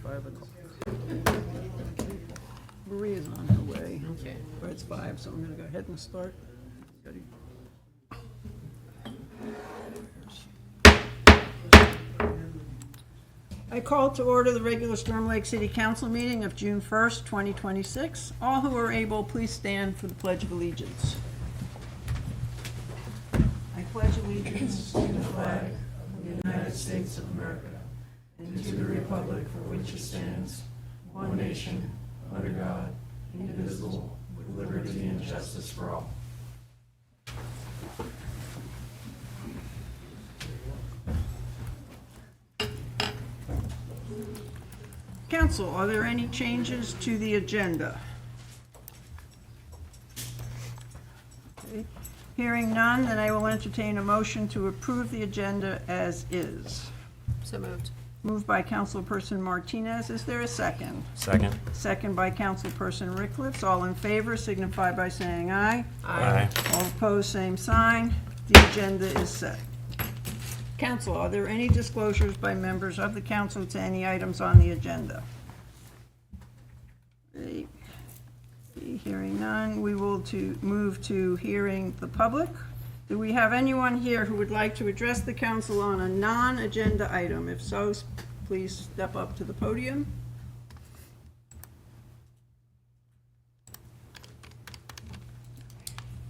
5 o'clock. Maria's on her way. Okay. But it's 5, so I'm going to go ahead and start. Ready? I call to order the regular Storm Lake City Council meeting of June 1st, 2026. All who are able, please stand for the Pledge of Allegiance. I pledge allegiance to the flag of the United States of America and to the republic for which it stands, one nation, under God, indivisible, with liberty and justice for all. Council, are there any changes to the agenda? Okay. Hearing none, then I will entertain a motion to approve the agenda as is. So moved. Moved by Councilperson Martinez. Is there a second? Second. Second by Councilperson Rickliff. All in favor signify by saying aye. Aye. All opposed, same sign. The agenda is set. Council, are there any disclosures by members of the council to any items on the agenda? Hearing none, we will move to hearing the public. Do we have anyone here who would like to address the council on a non-agenda item? If so, please step up to the podium.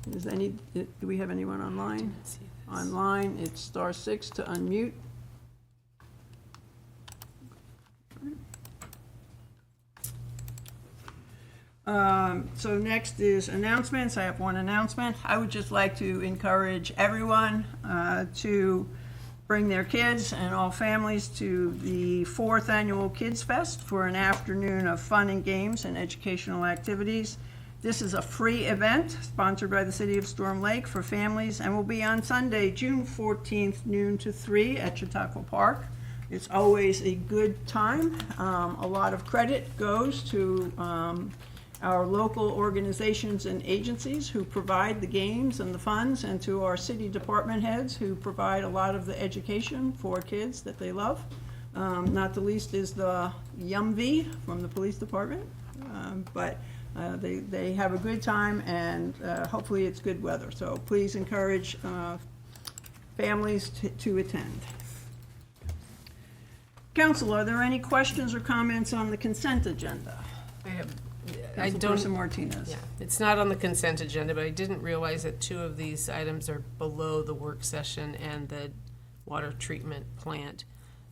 Do we have anyone online? Online, it's *6 to unmute. So next is announcements. I have one announcement. I would just like to encourage everyone to bring their kids and all families to the 4th Annual Kids Fest for an afternoon of fun and games and educational activities. This is a free event sponsored by the City of Storm Lake for families and will be on Sunday, June 14th, noon to 3 at Chautauqua Park. It's always a good time. A lot of credit goes to our local organizations and agencies who provide the games and the funds, and to our city department heads who provide a lot of the education for kids that they love. Not the least is the YUMV from the police department. They have a good time, and hopefully it's good weather. So please encourage families to attend. Council, are there any questions or comments on the consent agenda? Councilperson Martinez. Yeah, it's not on the consent agenda, but I didn't realize that 2 of these items are below the work session and the water treatment plant.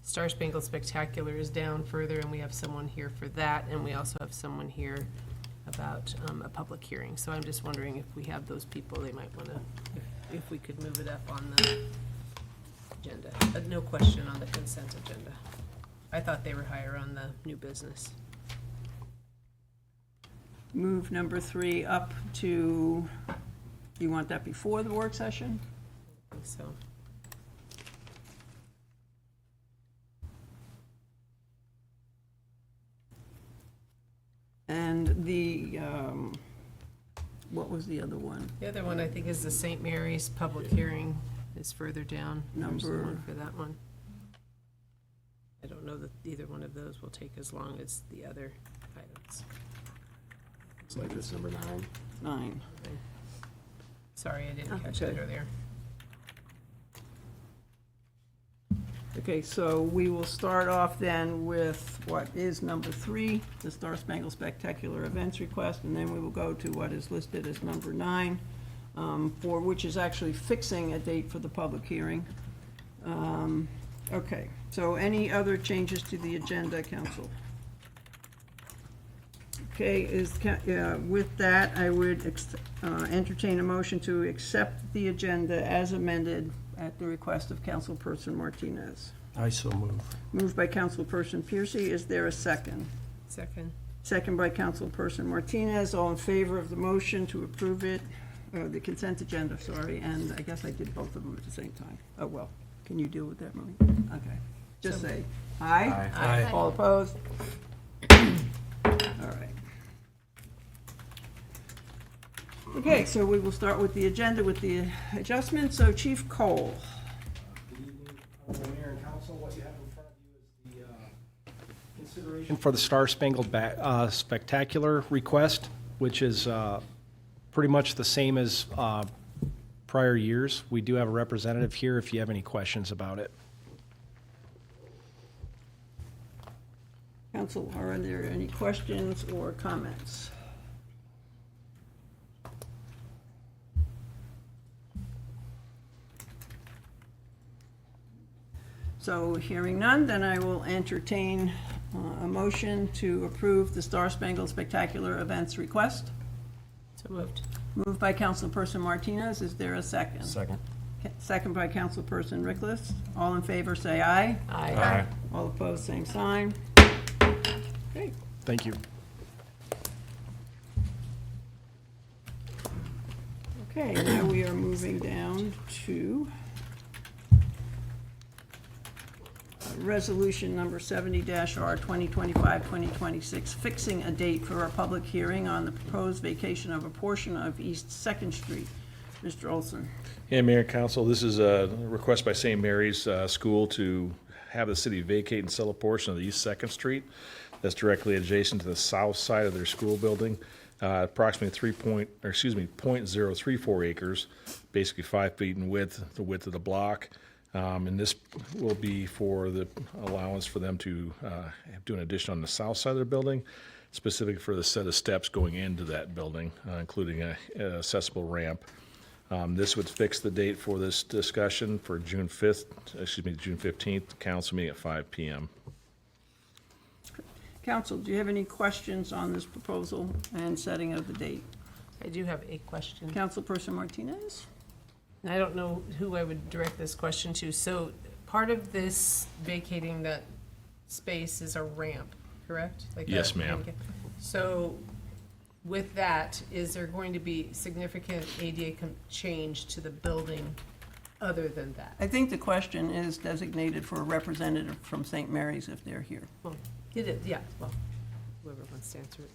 Star-Spangled Spectacular is down further, and we have someone here for that, and we also have someone here about a public hearing. So I'm just wondering if we have those people, they might want to, if we could move it up on the agenda. But no question on the consent agenda. I thought they were higher on the new business. Move number 3 up to, you want that before the work session? I think so. And the, what was the other one? The other one, I think, is the St. Mary's public hearing is further down. There's the one for that one. I don't know that either one of those will take as long as the other items. It's like this number 9. 9. Okay. Sorry, I didn't catch that earlier. Okay, so we will start off then with what is number 3, the Star-Spangled Spectacular Events request, and then we will go to what is listed as number 9, for which is actually fixing a date for the public hearing. Okay, so any other changes to the agenda, Council? Okay, with that, I would entertain a motion to accept the agenda as amended at the request of Councilperson Martinez. I so move. Moved by Councilperson Piercy. Is there a second? Second. Second by Councilperson Martinez. All in favor of the motion to approve it, the consent agenda, sorry, and I guess I did both of them at the same time. Oh, well, can you deal with that, Marie? Okay. Just say aye. Aye. All opposed? All right. Okay, so we will start with the agenda with the adjustments. So Chief Cole. Good evening, Mayor and Council. What you have in front of you is the consideration for the Star-Spangled Spectacular request, which is pretty much the same as prior years. We do have a representative here if you have any questions about it. Council, are there any questions or comments? So hearing none, then I will entertain a motion to approve the Star-Spangled Spectacular Events request. So moved. Moved by Councilperson Martinez. Is there a second? Second. Second by Councilperson Rickless. All in favor, say aye. Aye. All opposed, same sign. Okay. Thank you. Okay, now we are moving down to resolution number 70-R 2025-2026, fixing a date for a public hearing on the proposed vacation of a portion of East Second Street. Mr. Olson. Yeah, Mayor and Council, this is a request by St. Mary's School to have the city vacate and sell a portion of the East Second Street that's directly adjacent to the south side of their school building. Approximately 0.034 acres, basically 5 feet in width, the width of the block. And this will be for the allowance for them to do an addition on the south side of their building, specific for the set of steps going into that building, including an accessible ramp. This would fix the date for this discussion for June 15th, council meeting at 5 p.m. Council, do you have any questions on this proposal and setting of the date? I do have a question. Councilperson Martinez? And I don't know who I would direct this question to. So part of this vacating that space is a ramp, correct? Like Yes, a ma'am. handicap. So with that, is there going to be significant ADA change to the building other than that? I think the question is designated for a representative from St. Mary's if they're here. Well, it is, yeah, well, whoever wants to answer it.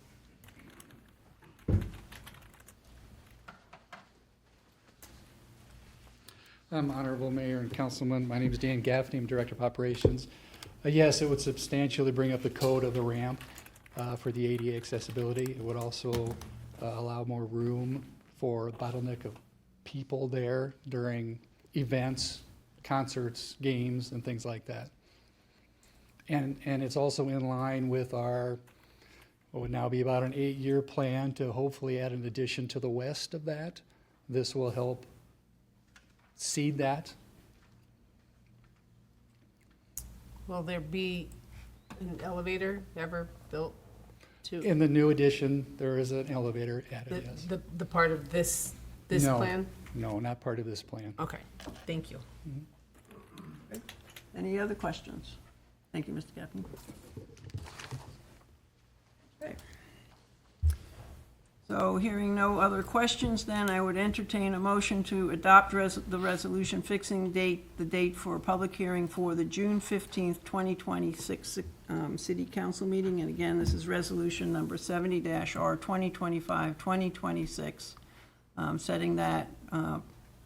Honorable Mayor and Councilman, my name is Dan Gaffney, I'm Director of Operations. Yes, it would substantially bring up the code of the ramp for the ADA accessibility. It would also allow more room for bottleneck of people there during events, concerts, games, and things like that. And it's also in line with our, what would now be about an 8-year plan to hopefully add an addition to the west of that. This will help seed that. Will there be an elevator ever built to? In the new addition, there is an elevator added, yes. The part of this No. plan? No, not part of this plan. Okay, thank you. Any other questions? Thank you, Mr. Gaffney. Okay. So hearing no other questions, then I would entertain a motion to adopt the resolution fixing the date for a public hearing for the June 15th, 2026 City Council meeting. And again, this is resolution number 70-R 2025-2026, setting that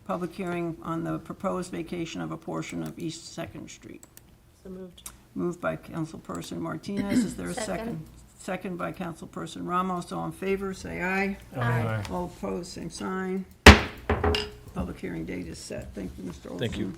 public hearing on the proposed vacation of a portion of East Second Street. So moved. Moved by Councilperson Martinez. Is there a second? Second. Second by Councilperson Ramos. All in favor, say aye. Aye. All opposed, same sign. Public hearing date is set. Thank you, Mr. Olson. Thank you.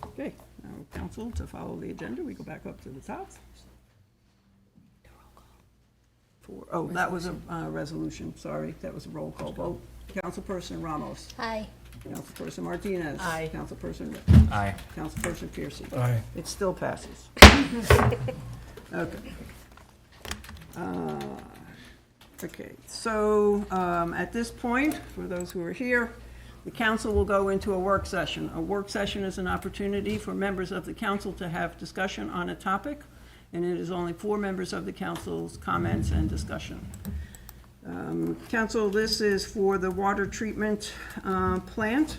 Okay, now council, to follow the agenda, we go back up to the top. Oh, that was a resolution, sorry, that was a roll call vote. Councilperson Ramos. Aye. Councilperson Martinez. Aye. Councilperson Rick. Aye. Councilperson Piercy. Aye. It still passes. Okay. Okay, so at this point, for those who are here, the council will go into a work session. A work session is an opportunity for members of the council to have discussion on a topic, and it is only for members of the council's comments and discussion. Council, this is for the water treatment plant.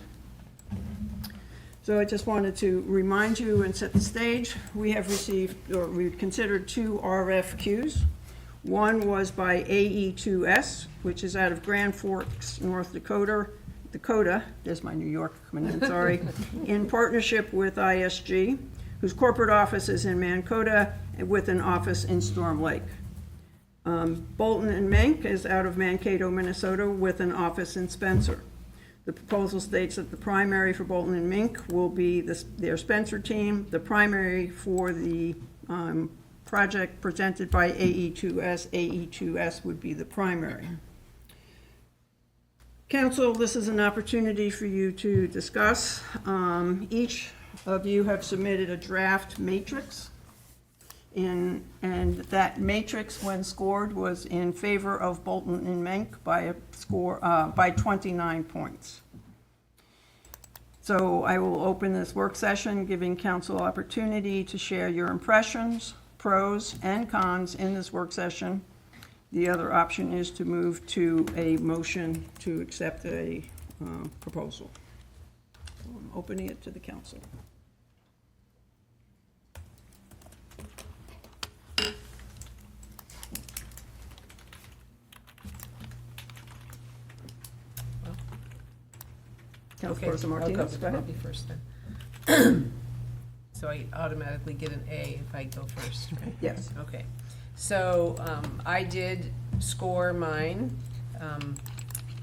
So I just wanted to remind you and set the stage. We have received, or we've considered 2 RFQs. One was by AE2S, which is out of Grand Forks, North Dakota, there's my New York coming in, sorry, in partnership with ISG, whose corporate office is in Mankota with an office in Storm Lake. Bolton and Mink is out of Mankato, Minnesota, with an office in Spencer. The proposal states that the primary for Bolton and Mink will be their Spencer team. The primary for the project presented by AE2S, AE2S would be the primary. Council, this is an opportunity for you to discuss. Each of you have submitted a draft matrix, and that matrix, when scored, was in favor of Bolton and Mink by a score by 29 points. So I will open this work session, giving council opportunity to share your impressions, pros and cons in this work session. The other option is to move to a motion to accept a proposal. So I'm opening it to the council. Councilperson Martinez, go I'll ahead. be first then. So I automatically get an A if I go first, right? Yes. Okay. So I did score mine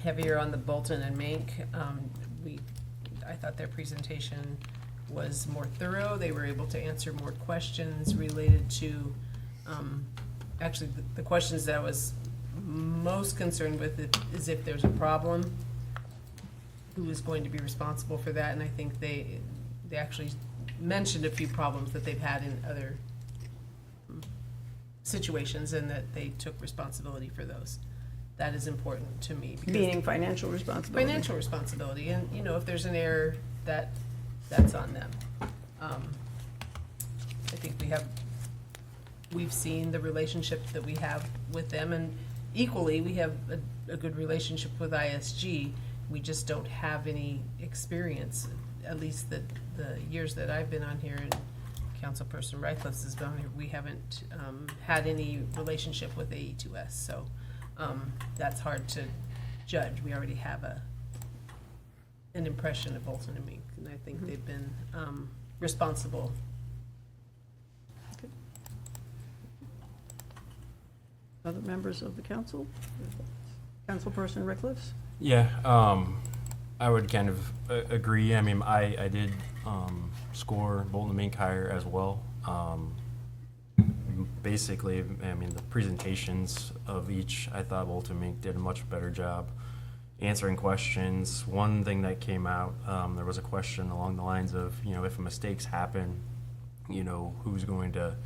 heavier on the Bolton and Mink. I thought their presentation was more thorough. They were able to answer more questions related to, actually, the questions that I was most concerned with is if there's a problem, who is going to be responsible for that? And I think they actually mentioned a few problems that they've had in other situations, and that they took responsibility for those. That is important to me. Because Meaning financial responsibility. financial responsibility, and, you know, if there's an error, that's on them. I think we've seen the relationship that we have with them, and equally, we have a good relationship with ISG. We just don't have any experience, at least the years that I've been on here, and Councilperson Rycliffe's has been on here, we haven't had any relationship with AE2S, so that's hard to judge. We already have an impression of Bolton and Mink, and I think they've been responsible. Other members of the council? Councilperson Rickliffs? Yeah, I would kind of agree. I mean, I did score Bolton and Mink higher as well. Basically, I mean, the presentations of each, I thought Bolton and Mink did a much better job answering questions. One thing that came out, there was a question along the lines of, you know, if mistakes happen, you know, who's going to,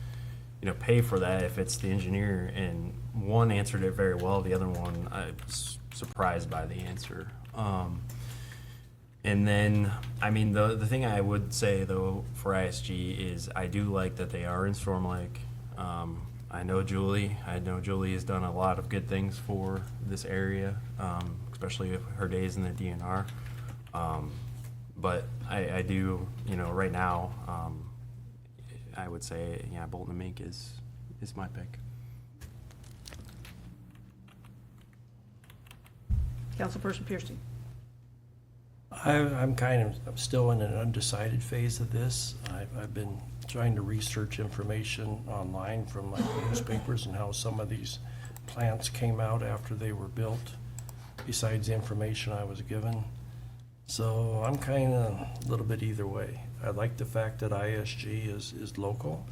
you know, pay for that if it's the engineer? And one answered it very well. The other one, I was surprised by the answer. And then, I mean, the thing I would say, though, for ISG is I do like that they are in Storm Lake. I know Julie has done a lot of good things for this area, especially her days in the DNR. But I do, you know, right now, I would say, yeah, Bolton and Mink is my pick. Councilperson Piercy? I'm kind of still in an undecided phase of this. I've been trying to research information online from like newspapers and how some of these plants came out after they were built, besides the information I was given. So I'm kind of a little bit either way. I like the fact that ISG is local.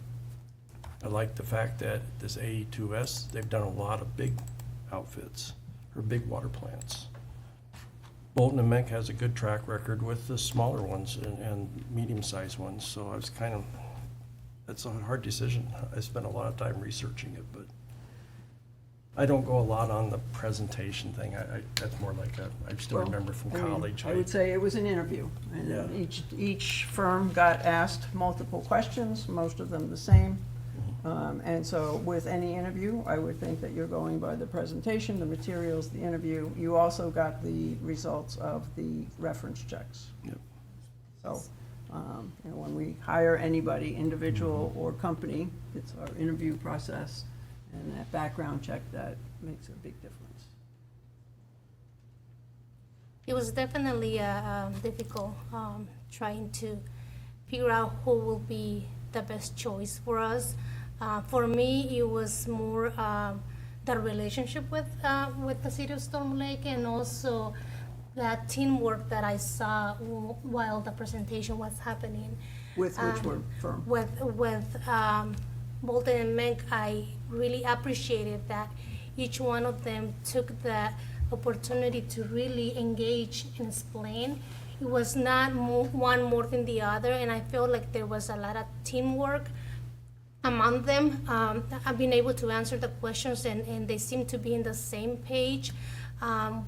I like the fact that this AE2S, they've done a lot of big outfits, or big water plants. Bolton and Mink has a good track record with the smaller ones and medium-sized ones, so I was kind of, that's a hard decision. I spent a lot of time researching it, but I don't go a lot on the presentation thing. That's more like I still Well, remember from I mean, college. I would say it was an interview, Yeah. and each firm got asked multiple questions, most of them the same. And so with any interview, I would think that you're going by the presentation, the materials, the interview. You also got the results of the reference checks. Yep. So, you know, when we hire anybody, individual or company, it's our interview process. And that background check, that makes a big difference. It was definitely difficult trying to figure out who will be the best choice for us. For me, it was more the relationship with the city of Storm Lake, and also that teamwork that I saw while the presentation was happening. With which were firm. With Bolton and Menk, I really appreciated that each one of them took the opportunity to really engage and explain. It was not one more than the other, and I felt like there was a lot of teamwork among them. I've been able to answer the questions, and they seem to be in the same page.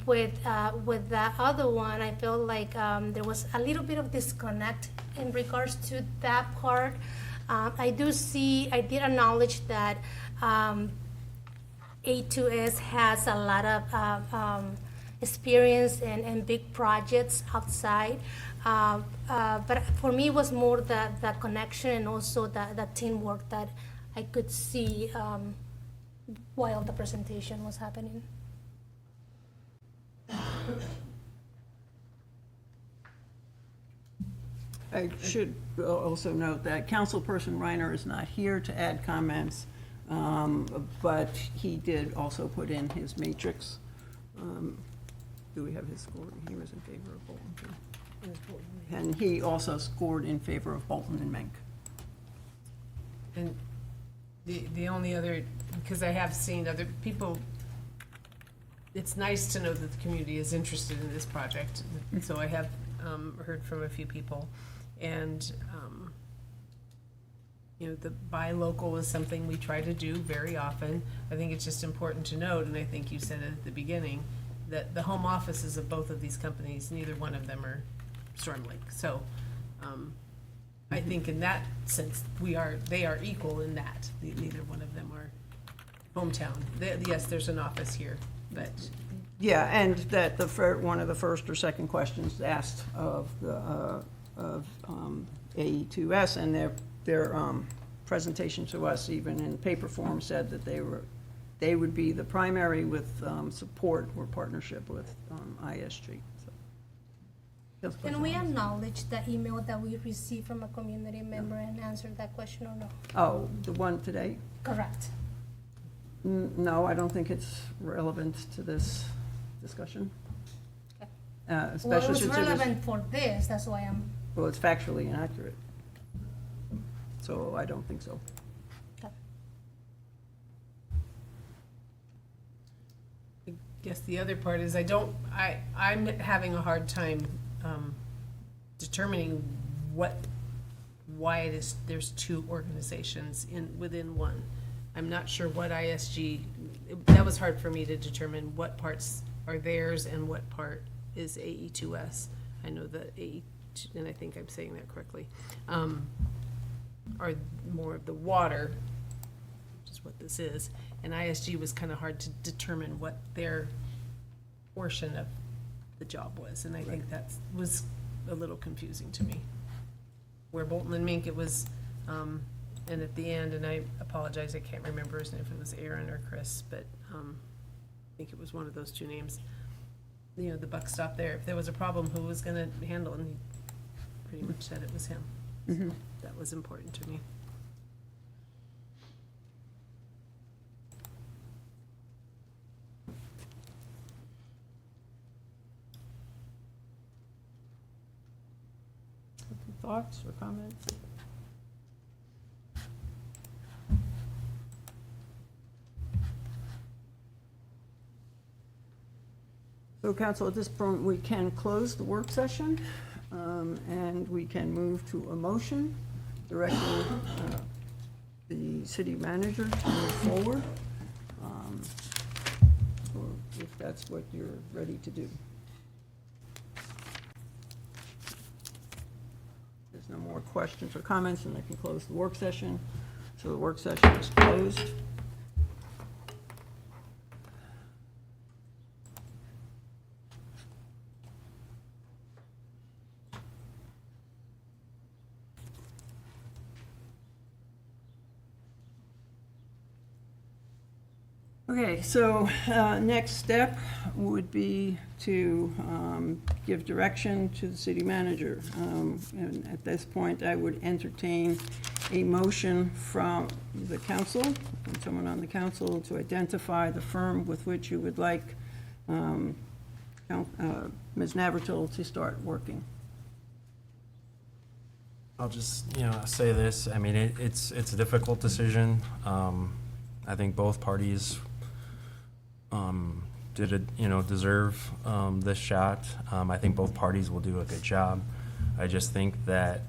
With the other one, I felt like there was a little bit of disconnect in regards to that part. I did acknowledge that A2S has a lot of experience and big projects outside. But for me, it was more the connection and also the teamwork that I could see while the presentation was happening. I should also note that Councilperson Reiner is not here to add comments, but he did also put in his matrix. Do we have his score? He was in favor of Bolton, too. And he also scored in favor of Bolton and Menk. And the only other, because I have seen other people, it's nice to know that the community is interested in this project. So I have heard from a few people. And, the buy local is something we try to do very often. I think it's just important to note, and I think you said it at the beginning, that the home offices of both of these companies, neither one of them are Storm Lake. So I think in that sense, they are equal in that. Neither one of them are hometown. Yes, there's an office here, but Yeah, and that one of the first or second questions asked of AE2S, and their presentation to us, even in paper form, said that they would be the primary with support or partnership with ISG. So. Can we acknowledge the email that we received from a community member and answer that question or no? Oh, the one today? Correct. No, I don't think it's relevant to this discussion. Okay. Especially Well, it was since it was, relevant for this, that's why I'm, well, it's factually inaccurate. So I don't think so. okay. I guess the other part is I'm having a hard time determining why it is there's two organizations within one. I'm not sure what ISG, that was hard for me to determine what parts are theirs and what part is AE2S. I know that and I think I'm saying that correctly, are more of the water, which is what this is, and ISG was kind of hard to determine what their portion of the job was, and I think that was a little confusing to me. Where Bolton and Mink, it was, and at the end, and I apologize, I can't remember if it was Aaron or Chris, but I think it was one of those two names. The buck stopped there. If there was a problem, who was going to handle it? And he pretty much said it was him. Mm-hmm. So that was important to me. Thoughts or comments? So, council, at this point, we can close the work session, and we can move to a motion directing the city manager to move forward, or if that's what you're ready to do. There's no more questions or comments, and I can close the work session. So the work session is closed. Okay, so next step would be to give direction to the city manager. And at this point, I would entertain a motion from the council, from someone on the council, to identify the firm with which you would like Ms. Navratil to start working. I'll just, say this. I mean, it's a difficult decision. I think both parties deserve this shot. I think both parties will do a good job. I just think that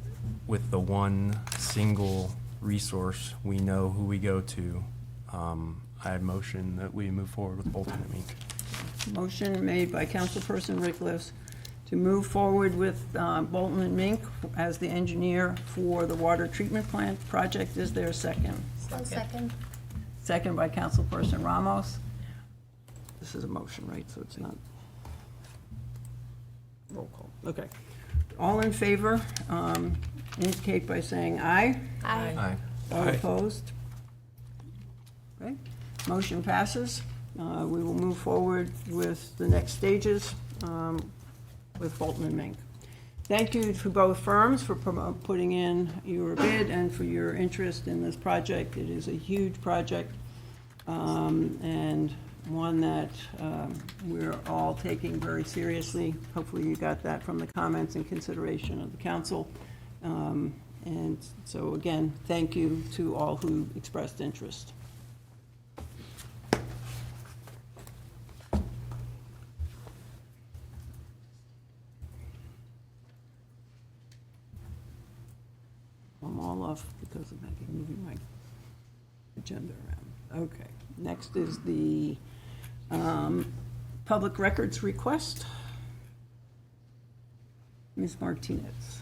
with the one single resource, we know who we go to. I motion that we move forward with Bolton and Mink. Motion made by Councilperson Rickliff to move forward with Bolton and Mink as the engineer for the water treatment plant project. Is there a second? 1 second. Second by Councilperson Ramos. This is a motion, right? So it's not roll call. Okay. All in favor, indicate by saying aye. Aye. All opposed? Okay, motion passes. We will move forward with the next stages with Bolton and Mink. Thank you to both firms for putting in your bid and for your interest in this project. It is a huge project and one that we're all taking very seriously. Hopefully you got that from the comments and consideration of the council. And so again, thank you to all who expressed interest. I'm all off because of moving my agenda around. Okay, next is the public records request. Ms. Martinez.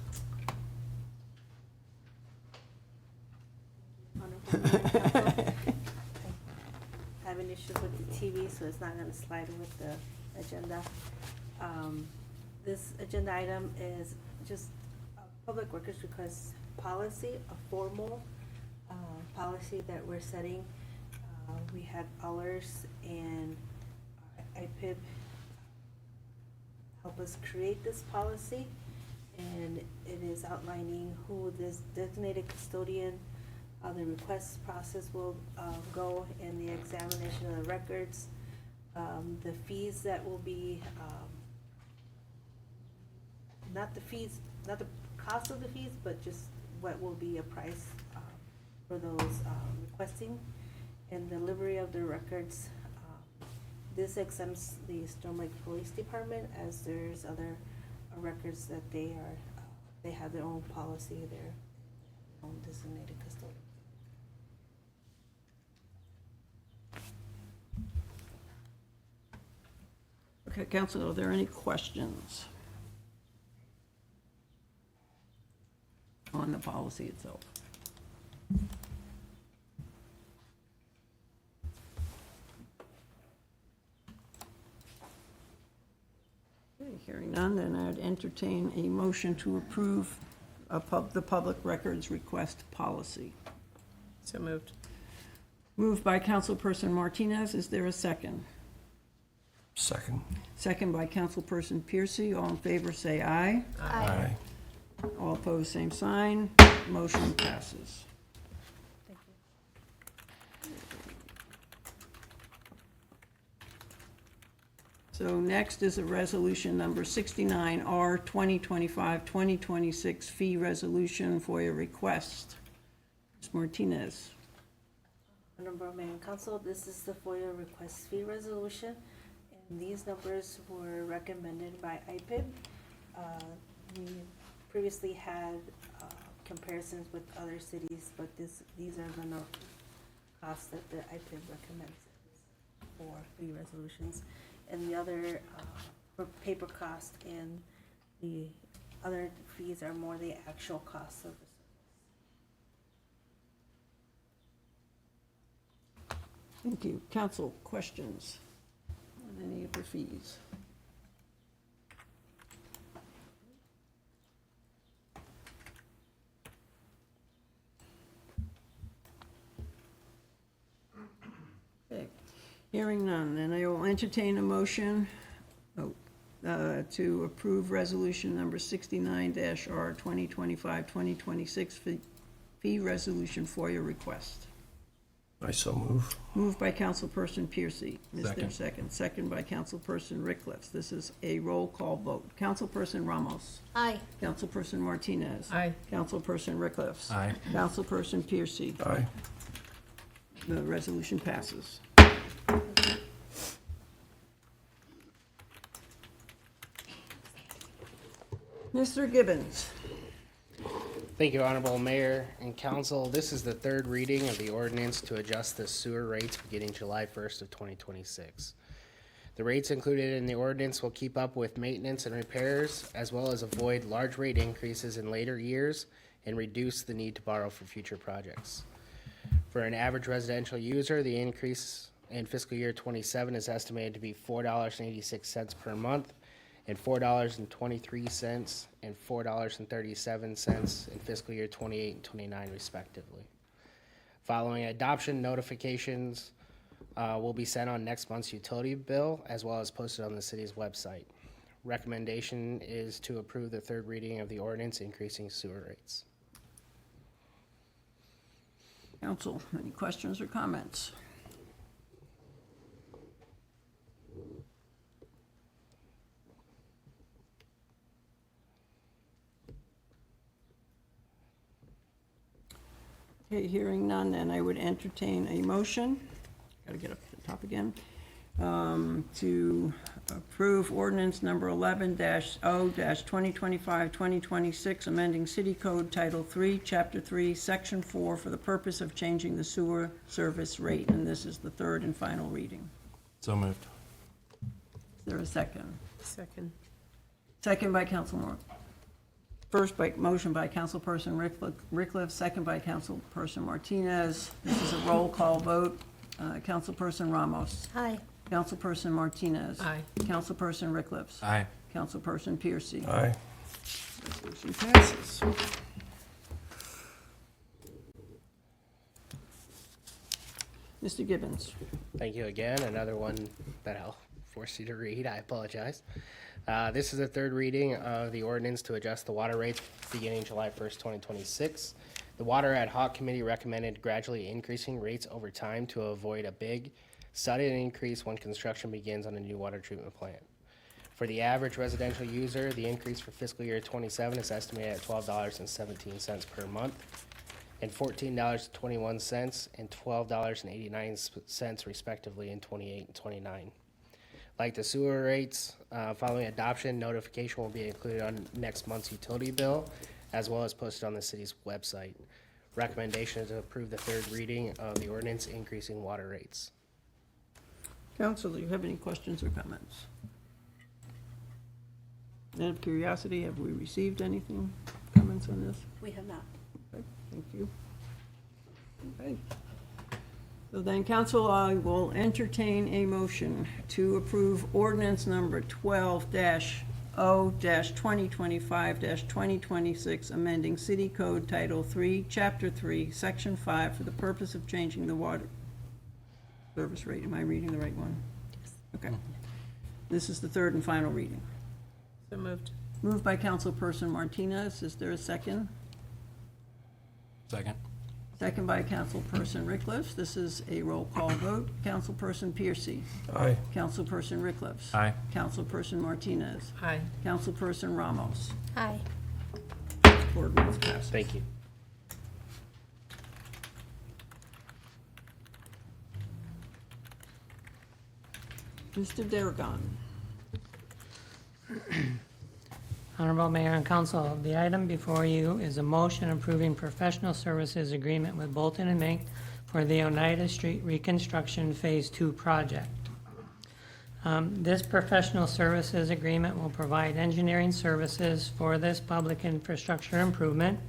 I have an issue with the TV, so it's not gonna slide with the agenda. This agenda item is just a public records request policy, a formal policy that we're setting. We had ours and IPIB help us create this policy, and it is outlining who this designated custodian, the request process will go, and the examination of the records, the fees that will be, not the fees, not the cost of the fees, but just what will be a price for those requesting, and delivery of the records. This exempts the Storm Lake Police Department, as there's other records that they have their own policy, their own designated custodian. Okay, Council, are there any questions on the policy itself? Okay, hearing none, then I'd entertain a motion to approve the public records request policy. So moved. Moved by Councilperson Martinez. Is there a second? Second. Second by Councilperson Piercy. All in favor, say aye. Aye. All opposed, same sign. Motion passes. Thank you. So next is a resolution number 69R 2025-2026 fee resolution FOIA request. Ms. Martinez. Honorable Mayor and Council, this is the FOIA request fee resolution, and these numbers were recommended by IPIB. We previously had comparisons with other cities, but these are the costs that the IPIB recommends for fee resolutions. And the other, for paper cost, and the other fees are more the actual costs of the service. Thank you. Council, questions on any of the fees? Okay. Hearing none, then I will entertain a motion to approve resolution number 69-R 2025-2026 fee resolution FOIA request. I so move. Moved by Councilperson Piercy. Is there a second? Second by Councilperson Rickliff. This is a roll call vote. Councilperson Ramos. Aye. Councilperson Martinez. Aye. Councilperson Rickliff. Aye. Councilperson Piercy. Aye. The resolution passes. Mr. Gibbons. Thank you, Honorable Mayor and Council. This is the third reading of the ordinance to adjust the sewer rates beginning July 1st of 2026. The rates included in the ordinance will keep up with maintenance and repairs, as well as avoid large rate increases in later years and reduce the need to borrow for future projects. For an average residential user, the increase in fiscal year 27 is estimated to be $4.86 per month, and $4.23 and $4.37 in fiscal year 28 and 29 respectively. Following adoption, notifications will be sent on next month's utility bill as well as posted on the city's website. Recommendation is to approve the third reading of the ordinance increasing sewer rates. Council, any questions or comments? Okay, hearing none, then I would entertain a motion, gotta get up to the top again, to approve ordinance number 11-0-2025-2026, amending City Code Title 3, Chapter 3, Section 4, for the purpose of changing the sewer service rate, and this is the third and final reading. So moved. Is there a second? Second. Second by Councilmember. First by motion by Councilperson Rickliff, second by Councilperson Martinez. This is a roll call vote. Councilperson Ramos. Aye. Councilperson Martinez. Aye. Councilperson Rickliff. Aye. Councilperson Piercy. Aye. Resolution passes. Mr. Gibbons. Thank you again. Another one that I'll force you to read. I apologize. This is the third reading of the ordinance to adjust the water rates beginning July 1st, 2026. The Water Ad Hoc Committee recommended gradually increasing rates over time to avoid a big, sudden increase when construction begins on a new water treatment plant. For the average residential user, the increase for fiscal year 27 is estimated at $12.17 per month, and $14.21 and $12.89 respectively in 28 and 29. Like the sewer rates, following adoption, notification will be included on next month's utility bill, as well as posted on the city's website. Recommendation is to approve the third reading of the ordinance increasing water rates. Council, do you have any questions or comments? Out of curiosity, have we received anything, comments on this? We have not. Okay, thank you. Okay. So then, council, I will entertain a motion to approve ordinance number 12-0-2025-2026, amending City Code Title 3, Chapter 3, Section 5, for the purpose of changing the water service rate. Am I reading the right one? Yes. Okay. This is the third and final reading. So moved. Moved by Councilperson Martinez. Is there a second? Second. Second by Councilperson Rickliff. This is a roll call vote. Councilperson Piercy. Aye. Councilperson Rickliff. Aye. Councilperson Martinez. Aye. Councilperson Ramos. Aye. Ordinance passes. Thank you. Mr. Darragon. Honorable Mayor and Council, the item before you is a motion approving professional services agreement with Bolton and Mink for the Oneida Street Reconstruction Phase 2 project. This professional services agreement will provide engineering services for this public infrastructure improvement,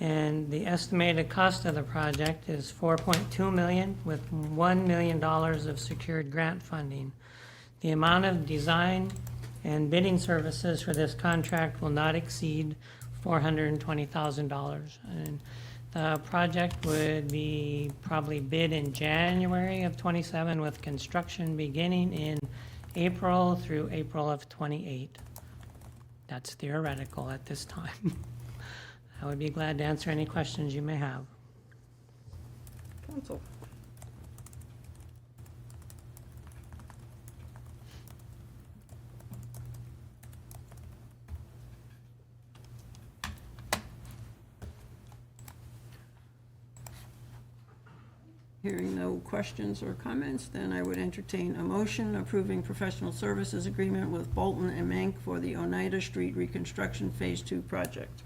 and the estimated cost of the project is $4.2 million with $1 million of secured grant funding. The amount of design and bidding services for this contract will not exceed $420,000. And The project would be probably bid in January of '27 with construction beginning in April through April of '28. That's theoretical at this time. I would be glad to answer any questions you may have. Council. Hearing no questions or comments, then I would entertain a motion approving professional services agreement with Bolton and Mank for the Oneida Street Reconstruction Phase 2 project.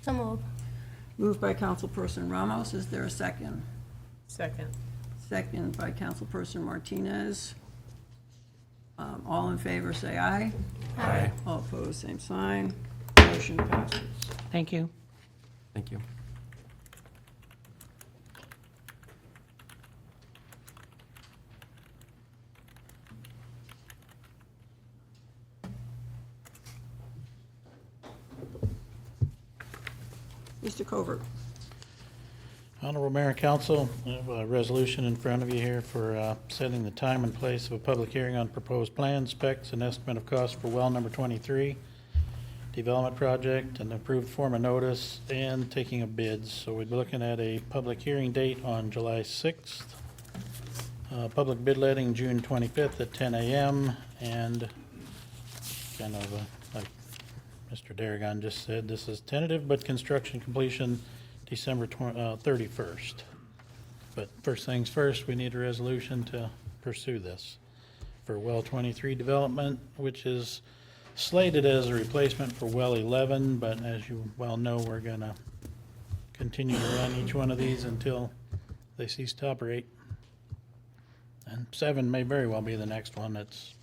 So moved. Moved by Councilperson Ramos. Is there a second? Second. Second by Councilperson Martinez. All in favor, say aye. Aye. All opposed, same sign. Motion passes. Thank you. Thank you. Mr. Covert. Honorable Mayor and Council, I have a resolution in front of you here for setting the time and place of a public hearing on proposed plans, specs, and estimate of cost for well number 23 development project, and approved form of notice and taking of bids. So we'd be looking at a public hearing date on July 6th. Public bid letting June 25th at 10 a.m. And kind of like Mr. Darragon just said, this is tentative, but construction completion December 31st. But first things first, we need a resolution to pursue this for well 23 development, which is slated as a replacement for well 11, but as you well know, we're gonna continue to run each one of these until they cease to operate. And 7 may very well be the next one that's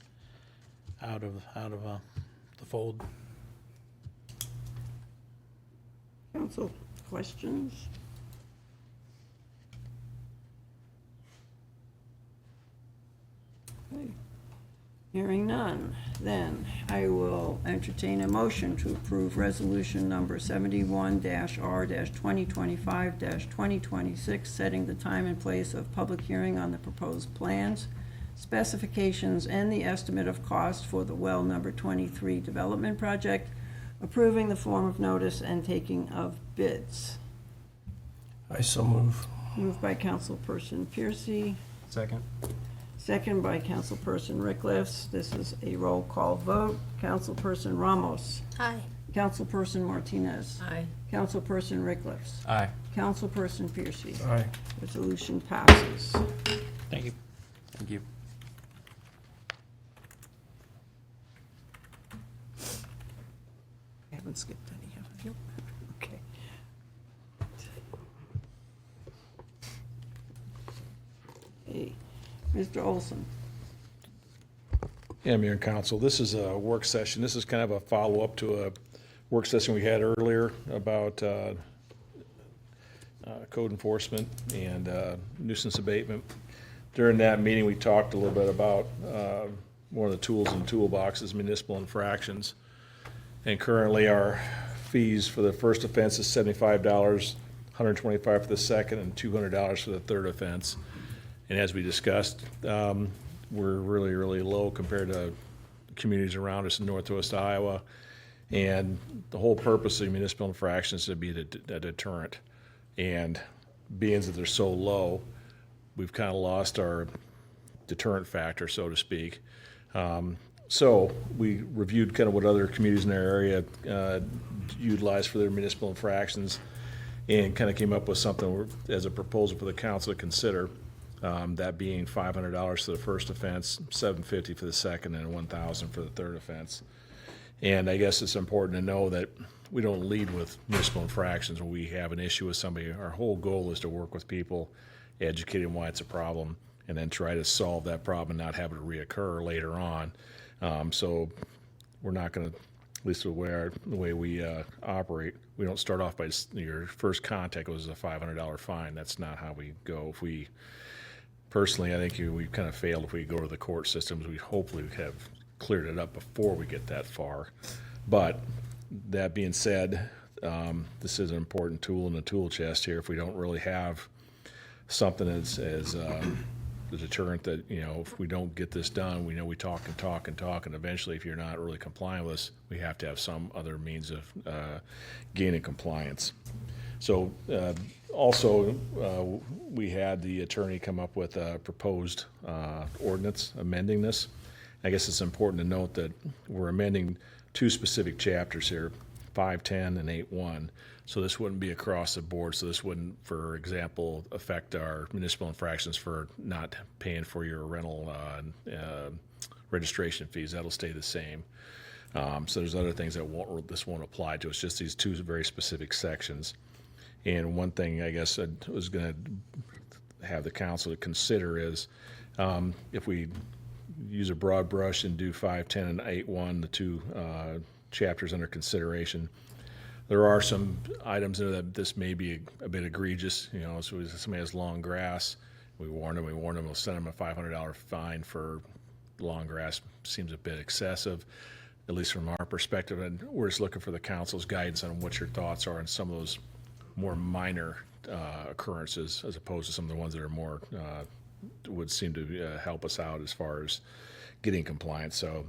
out of the fold. Council, questions? Okay. Hearing none, then I will entertain a motion to approve resolution number 71-R-2025-2026, setting the time and place of public hearing on the proposed plans, specifications, and the estimate of cost for the well number 23 development project, approving the form of notice and taking of bids. I so move. Moved by Councilperson Piercy, Second. second by Councilperson Rickliffs. This is a roll call vote. Councilperson Ramos. Aye. Councilperson Martinez. Aye. Councilperson Rickliffs. Aye. Councilperson Piercy. Aye. Resolution passes. Thank you. Thank you. I haven't skipped any, have I? Nope. Okay. Hey, Mr. Olson. Yeah, Mayor and Council, this is a work session. This is kind of a follow-up to a work session we had earlier about code enforcement and nuisance abatement. During that meeting, we talked a little bit about one of the tools in the toolbox is municipal infractions. And currently, our fees for the first offense is $75, $125 for the second, and $200 for the third offense. And as we discussed, we're really, really low compared to communities around us in Northwest Iowa. And the whole purpose of municipal infractions is to be a deterrent. And being that they're so low, we've kind of lost our deterrent factor, so to speak. So we reviewed kind of what other communities in our area utilize for their municipal infractions and kind of came up with something as a proposal for the council to consider. That being $500 for the first offense, $750 for the second, and $1,000 for the third offense. And I guess it's important to know that we don't lead with municipal infractions when we have an issue with somebody. Our whole goal is to work with people, educate them why it's a problem, and then try to solve that problem and not have it reoccur later on. So we're not going to, at least the way we operate, we don't start off by your first contact was a $500 fine. That's not how we go. If we personally, I think we've kind of failed if we go to the court systems. We hopefully have cleared it up before we get that far. But that being said, this is an important tool in the tool chest here. If we don't really have something as the deterrent that, you know, if we don't get this done, we know we talk and talk and talk, and eventually if you're not really complying with us, we have to have some other means of gaining compliance. So also, we had the attorney come up with a proposed ordinance amending this. I guess it's important to note that we're amending two specific chapters here, 510 and 81. So this wouldn't be across the board. So this wouldn't, for example, affect our municipal infractions for not paying for your rental registration fees. That'll stay the same. So there's other things that this won't apply to. It's just these two very specific sections. And one thing I guess I was going to have the council to consider is if we use a broad brush and do 510 and 81, the two chapters under consideration, there are some items in there that this may be a bit egregious. You know, so if somebody has long grass, we warn them, we'll send them a $500 fine for long grass. Seems a bit excessive, at least from our perspective. And we're just looking for the council's guidance on what your thoughts are on some of those more minor occurrences, as opposed to some of the ones that are more, would seem to help us out as far as getting compliance. So,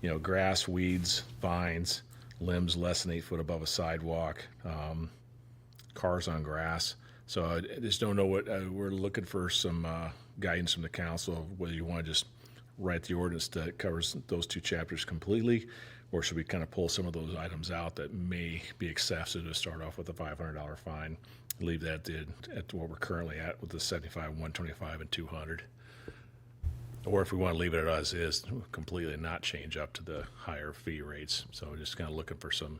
you know, grass, weeds, vines, limbs less than 8 foot above a sidewalk, cars on grass. So I just don't know what, we're looking for some guidance from the council of whether you want to just write the ordinance that covers those two chapters completely, or should we kind of pull some of those items out that may be excessive to start off with a $500 fine, leave that at what we're currently at with the 75, 125, and 200. Or if we want to leave it as is, completely not change up to the higher fee rates. So we're just kind of looking for some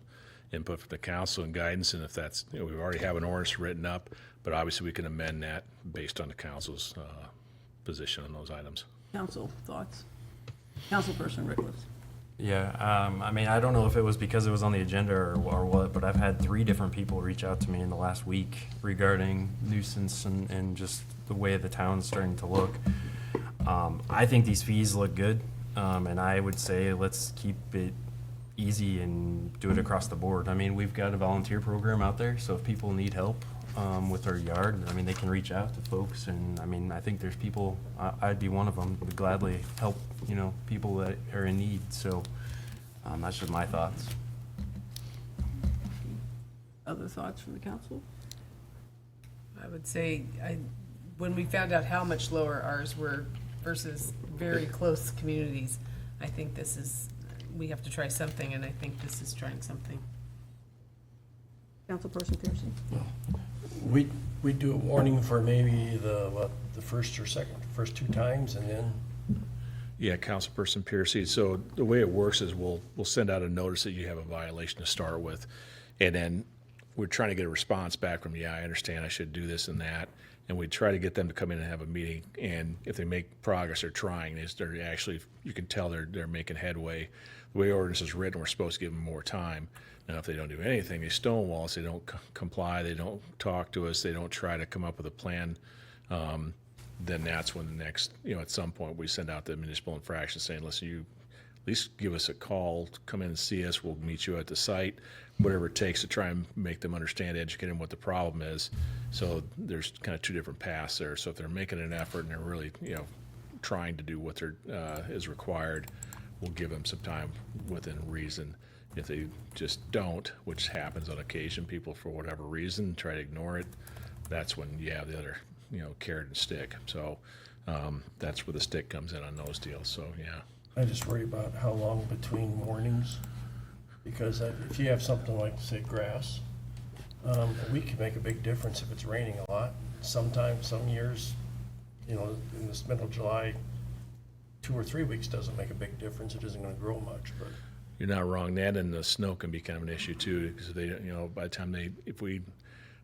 input from the council and guidance. And if that's, you know, we already have an ordinance written up, but obviously we can amend that based on the council's position on those items. Council thoughts? Councilperson Rickles. Yeah, I mean, I don't know if it was because it was on the agenda or what, but I've had 3 different people reach out to me in the last week regarding nuisance and just the way the town's starting to look. I think these fees look good, and I would say let's keep it easy and do it across the board. I mean, we've got a volunteer program out there, so if people need help with their yard, I mean, they can reach out to folks, and I mean, I think there's people, I'd be one of them, would gladly help, you know, people that are in need. So that's just my thoughts. Other thoughts from the council? I would say, when we found out how much lower ours were versus very close communities, I think this is, we have to try something, and I think this is trying something. Councilperson Pearson? We do a warning for maybe the first or first 2 times, and then. Yeah, Councilperson Piercy. So the way it works is we'll send out a notice that you have a violation to start with, and then we're trying to get a response back from, yeah, I understand I should do this and that, and we try to get them to come in and have a meeting. And if they make progress, they're trying. They're actually, you can tell they're making headway. The way ordinance is written, we're supposed to give them more time. Now, if they don't do anything, they stonewall us, they don't comply, they don't talk to us, they don't try to come up with a plan, then that's when the next, you know, at some point we send out the municipal infraction saying, listen, you at least give us a call, come in and see us, we'll meet you at the site, whatever it takes to try and make them understand, educate them what the problem is. So there's kind of 2 different paths there. So if they're making an effort and they're really, you know, trying to do what is required, we'll give them some time within reason. If they just don't, which happens on occasion, people for whatever reason try to ignore it, that's when you have the other, you know, carrot and stick. So that's where the stick comes in on those deals. So yeah. I just worry about how long between warnings, because if you have something like, say, grass, a week can make a big difference if it's raining a lot. Sometimes, some years, you know, in this middle of July, 2 or 3 weeks doesn't make a big difference. It isn't going to grow much, but. You're not wrong. That and the snow can be kind of an issue too, because they, you know, by the time if we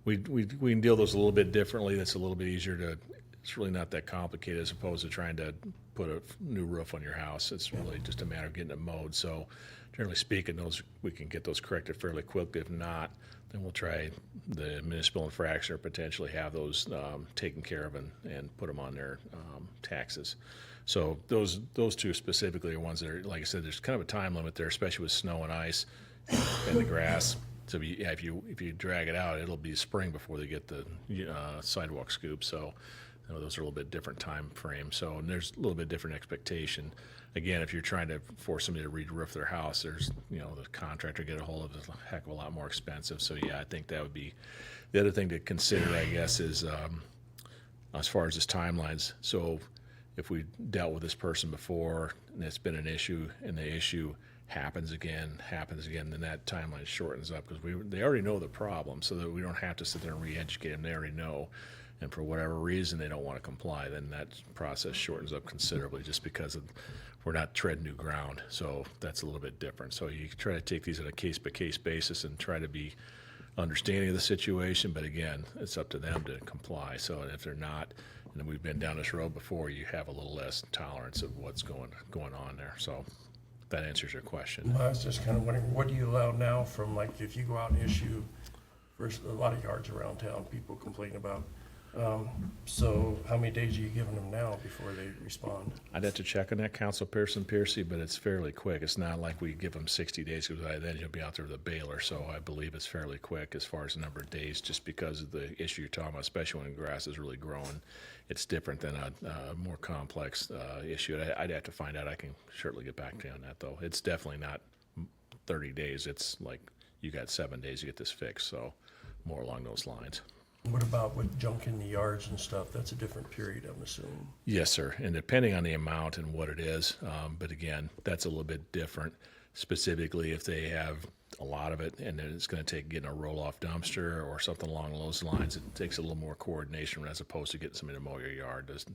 can deal those a little bit differently. That's a little bit easier to. It's really not that complicated as opposed to trying to put a new roof on your house. It's really just a matter of getting it mowed. So, generally speaking, we can get those corrected fairly quickly. If not, then we'll try the municipal infraction or potentially have those taken care of and put them on their taxes. So those 2 specifically are ones that are, like I said, there's kind of a time limit there, especially with snow and ice and the grass. So if you drag it out, it'll be spring before they get the sidewalk scoop. So those are a little bit different time frame. So and there's a little bit different expectation. Again, if you're trying to force somebody to re-roof their house, there's the contractor get a hold of is a heck of a lot more expensive. So yeah, I think that would be the other thing to consider. I guess is as far as this timelines. So if we dealt with this person before and it's been an issue and the issue happens again, then that timeline shortens up because they already know the problem, so that we don't have to sit there and re-educate them. They already know, and for whatever reason they don't want to comply, then that process shortens up considerably just because we're not treading new ground. So that's a little bit different. So you try to take these on a case-by-case basis and try to be understanding of the situation, but again, it's up to them to comply. So if they're not, and we've been down this road before, you have a little less tolerance of what's going on there. So that answers your question. I was just kind of wondering, what do you allow now from, like, if you go out and issue, there's a lot of yards around town people complain about. So how many days are you giving them now before they respond? I'd have to check on that, Councilperson Piercy, but it's fairly quick. It's not like we give them 60 days because by then you'll be out there with a baler. So I believe it's fairly quick as far as the number of days, just because of the issue you're talking about, especially when grass is really growing. It's different than a more complex issue. I'd have to find out. I can certainly get back to you on that, though. It's definitely not 30 days. It's like you got 7 days to get this fixed, so more along those lines. What about with junk in the yards and stuff? That's a different period, I'm assuming. Yes, sir, and depending on the amount and what it is, but again, that's a little bit different. Specifically, if they have a lot of it and then it's going to take getting a roll-off dumpster or something along those lines, it takes a little more coordination as opposed to getting somebody to mow your yard. There's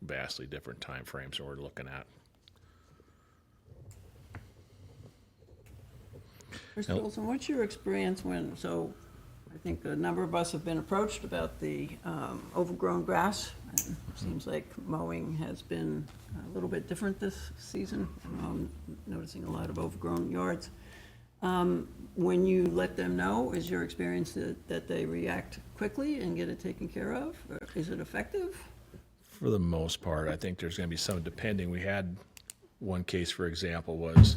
vastly different time frames that we're looking at. Mr. Olson, what's your experience I think a number of us have been approached about the overgrown grass. And it seems like mowing has been a little bit different this season. I'm noticing a lot of overgrown yards. When you let them know, is your experience that they react quickly and get it taken care of? Or is it effective? For the most part, I think there's going to be some depending. We had one case, for example, was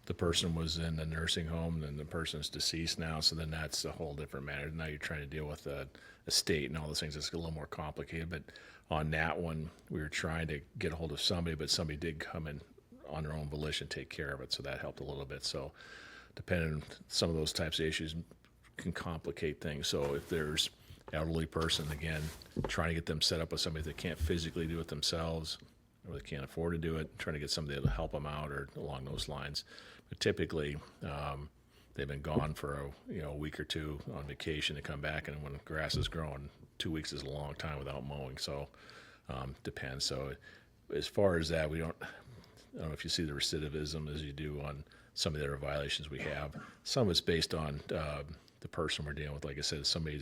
the person was in the nursing home and the person's deceased now, so then that's a whole different matter. Now you're trying to deal with the estate and all those things. It's a little more complicated, but on that one, we were trying to get a hold of somebody, but somebody did come in on their own volition, take care of it, so that helped a little bit. So depending on some of those types of issues can complicate things. So if there's elderly person, again, trying to get them set up with somebody that can't physically do it themselves or they can't afford to do it, trying to get somebody to help them out or along those lines. But typically, they've been gone for a week or two on vacation. They come back, and when the grass is growing, 2 weeks is a long time without mowing. So depends. So as far as that, I don't know if you see the recidivism as you do on some of the other violations we have. Some of it's based on the person we're dealing with. Like I said, if somebody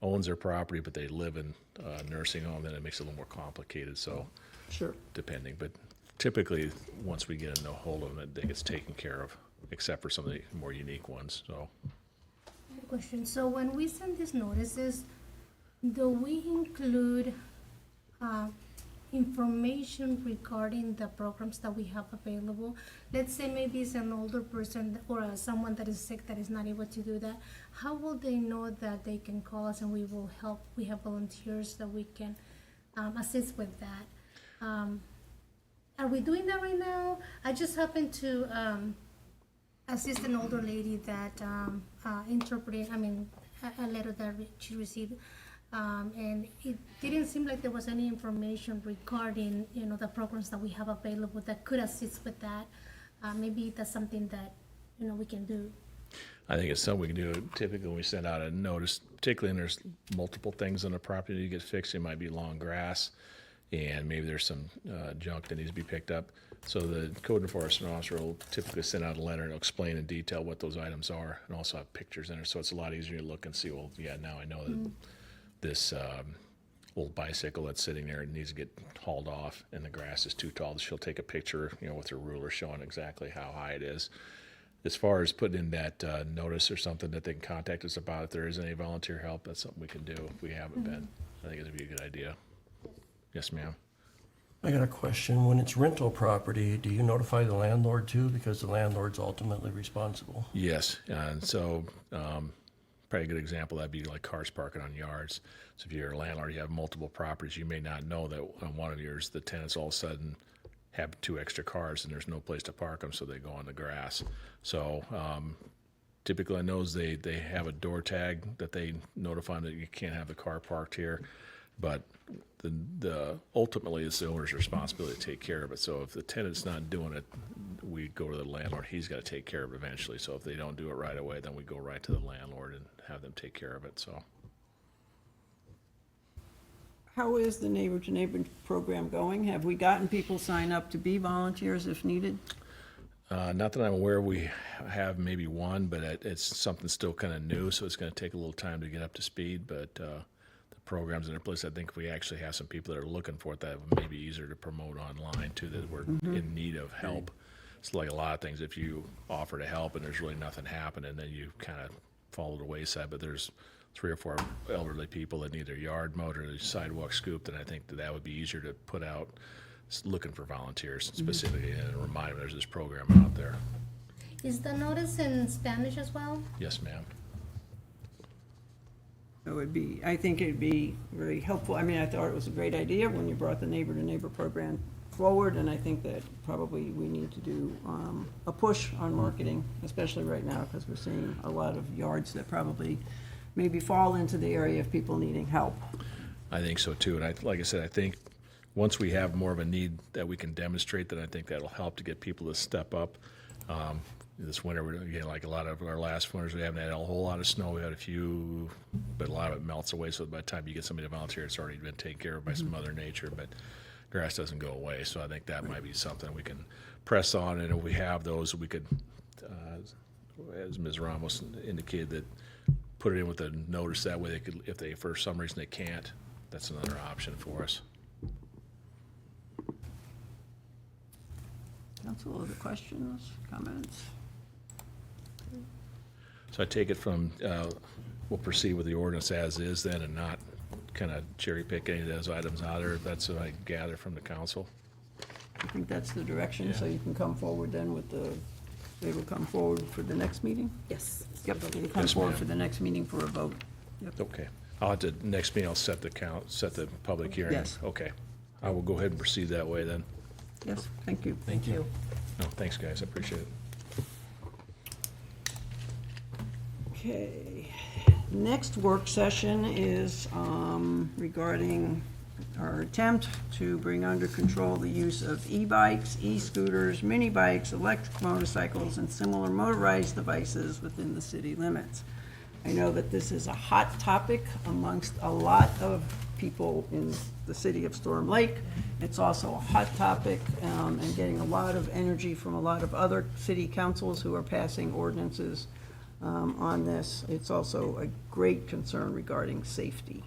owns their property, but they live in a nursing home, then it makes it a little more complicated. So Sure. depending, but typically once we get a no hold of them, it gets taken care of, except for some of the more unique ones. So I have a question. So when we send these notices, do we include information regarding the programs that we have available? Let's say maybe it's an older person or someone that is sick that is not able to do that. How will they know that they can call us and we will help? We have volunteers that we can assist with that. Are we doing that right now? I just happened to assist an older lady that interpreted, a letter that she received. And it didn't seem like there was any information regarding, the programs that we have available that could assist with that. Maybe that's something that, we can do. I think it's something we can do. Typically when we send out a notice, particularly when there's multiple things on the property that you get fixed, it might be long grass, and maybe there's some junk that needs to be picked up. So the code enforcement officer will typically send out a letter and it'll explain in detail what those items are and also have pictures in it. So it's a lot easier to look and see, well, yeah, now I know that this old bicycle that's sitting there needs to get hauled off and the grass is too tall. She'll take a picture, with her ruler showing exactly how high it is. As far as putting in that notice or something that they can contact us about, if there is any volunteer help, that's something we can do if we haven't been. I think it'd be a good idea. Yes, ma'am. I got a question. When it's rental property, do you notify the landlord too? Because the landlord's ultimately responsible. Yes, and so probably a good example that'd be like cars parking on yards. So if you're a landlord, you have multiple properties, you may not know that on one of yours, the tenants all of a sudden have 2 extra cars and there's no place to park them, so they go on the grass. So typically on those, they have a door tag that they notify them that you can't have the car parked here, but the ultimately it's the owner's responsibility to take care of it. So if the tenant's not doing it, we go to the landlord. He's got to take care of it eventually. So if they don't do it right away, then we go right to the landlord and have them take care of it. So How is the neighbor-to-neighbor program going? Have we gotten people sign up to be volunteers if needed? not that I'm aware, we have maybe one, but it's something still kind of new, so it's going to take a little time to get up to speed. But the programs in their place, I think we actually have some people that are looking for it that may be easier to promote online too, that we're in need of help. It's like a lot of things, if you offer to help and there's really nothing happening, then you kind of fall to the wayside. But there's 3 or 4 elderly people that need their yard mowed or their sidewalk scooped, and I think that would be easier to put out looking for volunteers specifically and remind them there's this program out there. Is the notice in Spanish as well? Yes, ma'am. I think it'd be very helpful. I mean, I thought it was a great idea when you brought the neighbor-to-neighbor program forward, and I think that probably we need to do a push on marketing, especially right now, because we're seeing a lot of yards that probably maybe fall into the area of people needing help. I think so too. And like I said, I think once we have more of a need that we can demonstrate, then I think that'll help to get people to step up. This winter, again, like a lot of our last winters, we haven't had a whole lot of snow. We had a few, but a lot of it melts away. So by the time you get somebody to volunteer, it's already been taken care of by some Mother Nature. But grass doesn't go away. So I think that might be something we can press on. And if we have those, we could, as Ms. Ramos indicated, that put it in with a notice. That way they could, if they, for some reason they can't, that's another option for us. Council, other questions, comments? So I take it from, we'll proceed with the ordinance as is then and not kind of cherry pick any of those items out there. That's what I gather from the council. I think that's the direction, so you can come forward then with they will come forward for the next meeting? Yes. Yep, they will come Yes, forward ma'am. for the next meeting for a vote. Yep. Okay. I'll have to, next meeting, I'll set the public hearing. Yes. Okay. I will go ahead and proceed that way then. Yes, thank you. Thank you. No, thanks, guys. I appreciate it. Okay, next work session is regarding our attempt to bring under control the use of e-bikes, e-scooters, mini bikes, electric motorcycles, and similar motorized devices within the city limits. I know that this is a hot topic amongst a lot of people in the city of Storm Lake. It's also a hot topic and getting a lot of energy from a lot of other city councils who are passing ordinances on this. It's also a great concern regarding safety.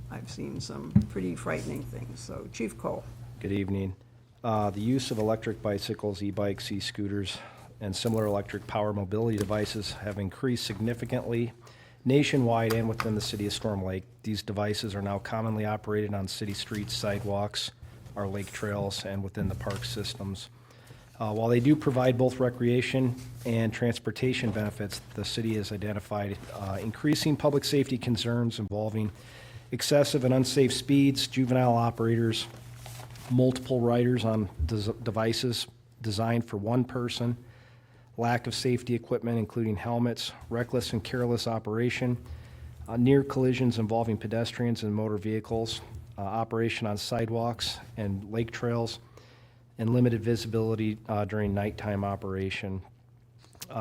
I've seen some pretty frightening things. So Chief Cole. Good evening. The use of electric bicycles, e-bikes, e-scooters, and similar electric power mobility devices have increased significantly nationwide and within the city of Storm Lake. These devices are now commonly operated on city streets, sidewalks, our lake trails, and within the park systems. While they do provide both recreation and transportation benefits, the city has identified increasing public safety concerns involving excessive and unsafe speeds, juvenile operators, multiple riders on devices designed for one person, lack of safety equipment including helmets, reckless and careless operation, near collisions involving pedestrians and motor vehicles, operation on sidewalks and lake trails, and limited visibility during nighttime operation.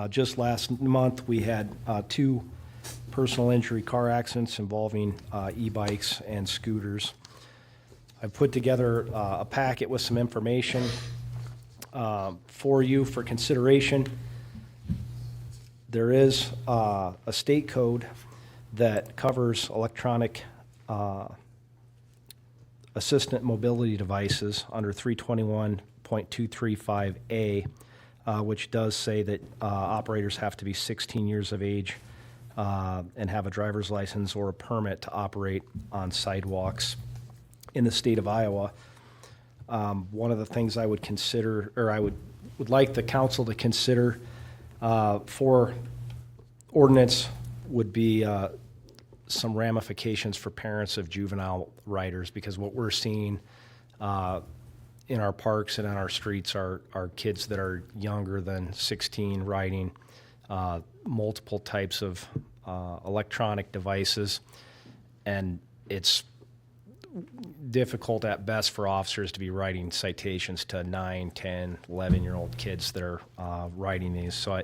Just last month, we had 2 personal injury car accidents involving e-bikes and scooters. I've put together a packet with some information for you for consideration. There is a state code that covers electronic assistant mobility devices under 321.235A, which does say that operators have to be 16 years of age and have a driver's license or a permit to operate on sidewalks in the state of Iowa. One of the things I would consider, or I would like the council to consider for ordinance would be some ramifications for parents of juvenile riders, because what we're seeing in our parks and on our streets are kids that are younger than 16 riding multiple types of electronic devices, and it's difficult at best for officers to be writing citations to 9, 10, 11-year-old kids that are riding these. So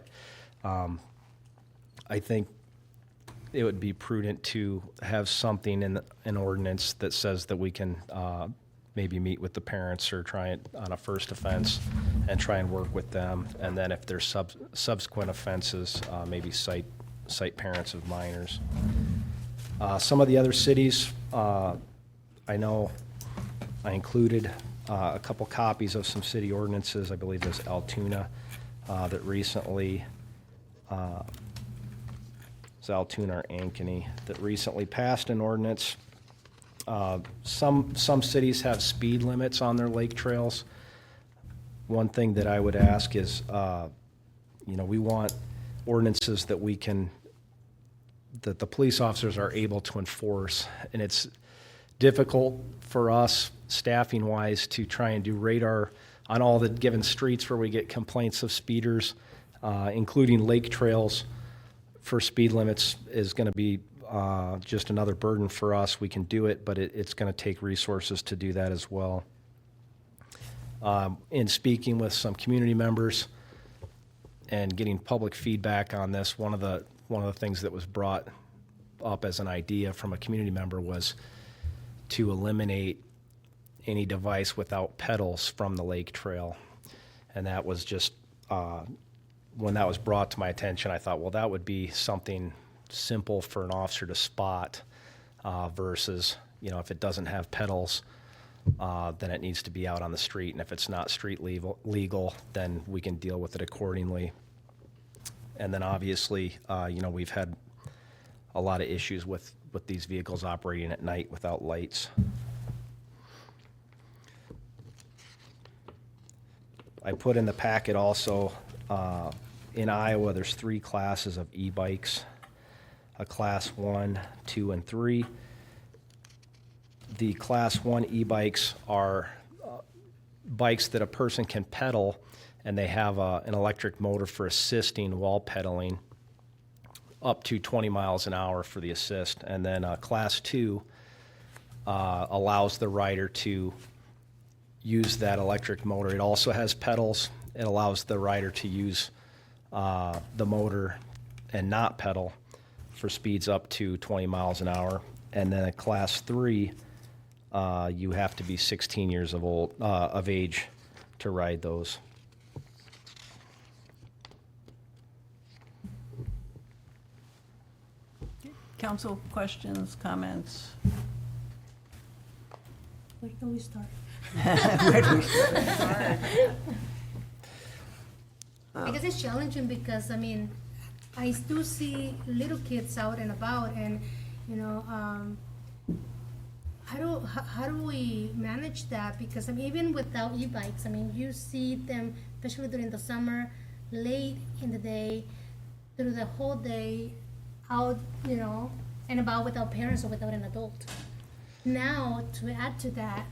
I think it would be prudent to have something in an ordinance that says that we can maybe meet with the parents or try it on a first offense and try and work with them. And then if there's subsequent offenses, maybe cite parents of minors. Some of the other cities, I know I included a couple copies of some city ordinances. I believe there's Altoona that recently, it's Altoona or Ankeny, that recently passed an ordinance. Some cities have speed limits on their lake trails. One thing that I would ask is, we want ordinances that that the police officers are able to enforce, and it's difficult for us staffing-wise to try and do radar on all the given streets where we get complaints of speeders, including lake trails for speed limits is going to be just another burden for us. We can do it, but it's going to take resources to do that as well. In speaking with some community members and getting public feedback on this, one of the things that was brought up as an idea from a community member was to eliminate any device without pedals from the lake trail. And that was just, when that was brought to my attention, I thought, well, that would be something simple for an officer to spot versus, if it doesn't have pedals, then it needs to be out on the street. And if it's not street legal, then we can deal with it accordingly. And then obviously, we've had a lot of issues with these vehicles operating at night without lights. I put in the packet also, in Iowa, there's 3 classes of e-bikes, a class 1, 2, and 3. The class 1 e-bikes are bikes that a person can pedal, and they have an electric motor for assisting while pedaling, up to 20 miles an hour for the assist. And then class 2 allows the rider to use that electric motor. It also has pedals. It allows the rider to use the motor and not pedal for speeds up to 20 miles an hour. And then at class 3, you have to be 16 years of age to ride those. Council, questions, comments? Where do we start? Where do we start? I guess it's challenging because, I still see little kids out and about, and, how do we manage that? Because, even without e-bikes, you see them, especially during the summer, late in the day, through the whole day, out, and about without parents or without an adult. Now, to add to that,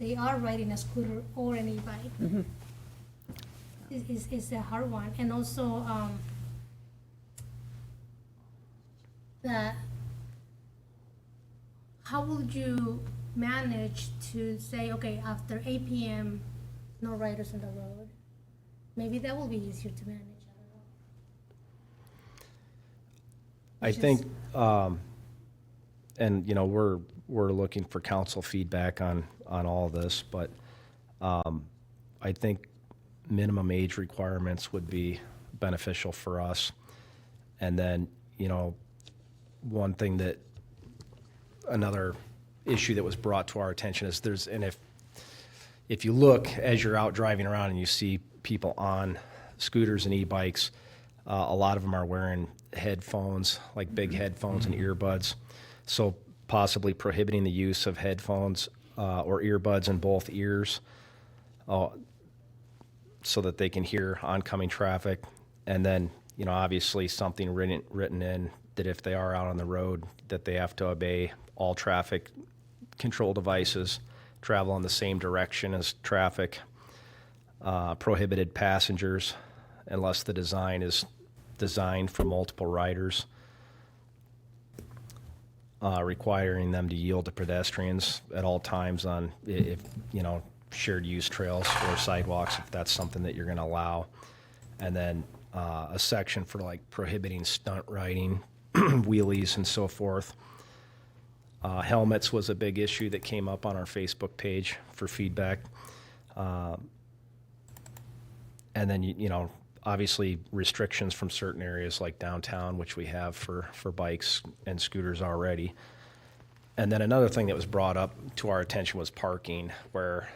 they are riding a scooter or an e-bike. Mm-hmm. Is a hard one. And also, how would you manage to say, okay, after 8 p.m., no riders on the road? Maybe that will be easier to manage. I think, and we're looking for council feedback on all this, but I think minimum age requirements would be beneficial for us. And then, one thing another issue that was brought to our attention is if you look as you're out driving around and you see people on scooters and e-bikes, a lot of them are wearing headphones, like big headphones and earbuds. So possibly prohibiting the use of headphones or earbuds in both ears so that they can hear oncoming traffic. And then, obviously something written in that if they are out on the road, that they have to obey all traffic control devices, travel in the same direction as traffic, prohibited passengers unless the design is designed for multiple riders, requiring them to yield to pedestrians at all times on, if shared use trails or sidewalks, if that's something that you're going to allow. And then a section for like prohibiting stunt riding, wheelies and so forth. Helmets was a big issue that came up on our Facebook page for feedback. And then, obviously restrictions from certain areas like downtown, which we have for bikes and scooters already. And then another thing that was brought up to our attention was parking, where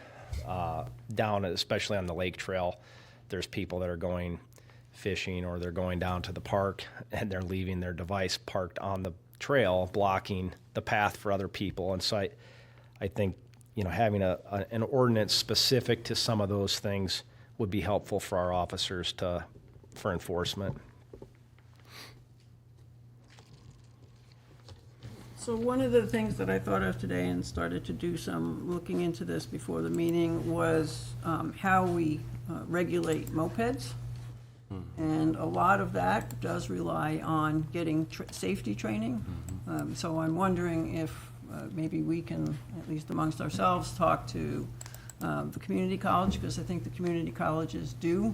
down, especially on the lake trail, there's people that are going fishing or they're going down to the park and they're leaving their device parked on the trail, blocking the path for other people. And so I think, having an ordinance specific to some of those things would be helpful for our officers for enforcement. So one of the things that I thought of today and started to do some looking into this before the meeting was how we regulate mopeds. And a lot of that does rely on getting safety training. So I'm wondering if maybe we can, at least amongst ourselves, talk to the community college, because I think the community colleges do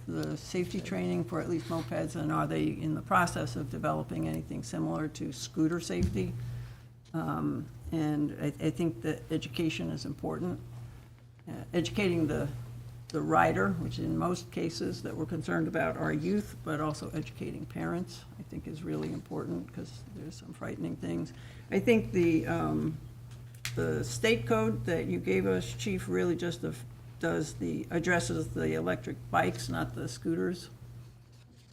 the safety training for at least mopeds, and are they in the process of developing anything similar to scooter safety? And I think that education is important. Educating the rider, which in most cases that we're concerned about are youth, but also educating parents, I think is really important, because there's some frightening things. I think the state code that you gave us, Chief, really just addresses the electric bikes, not the scooters.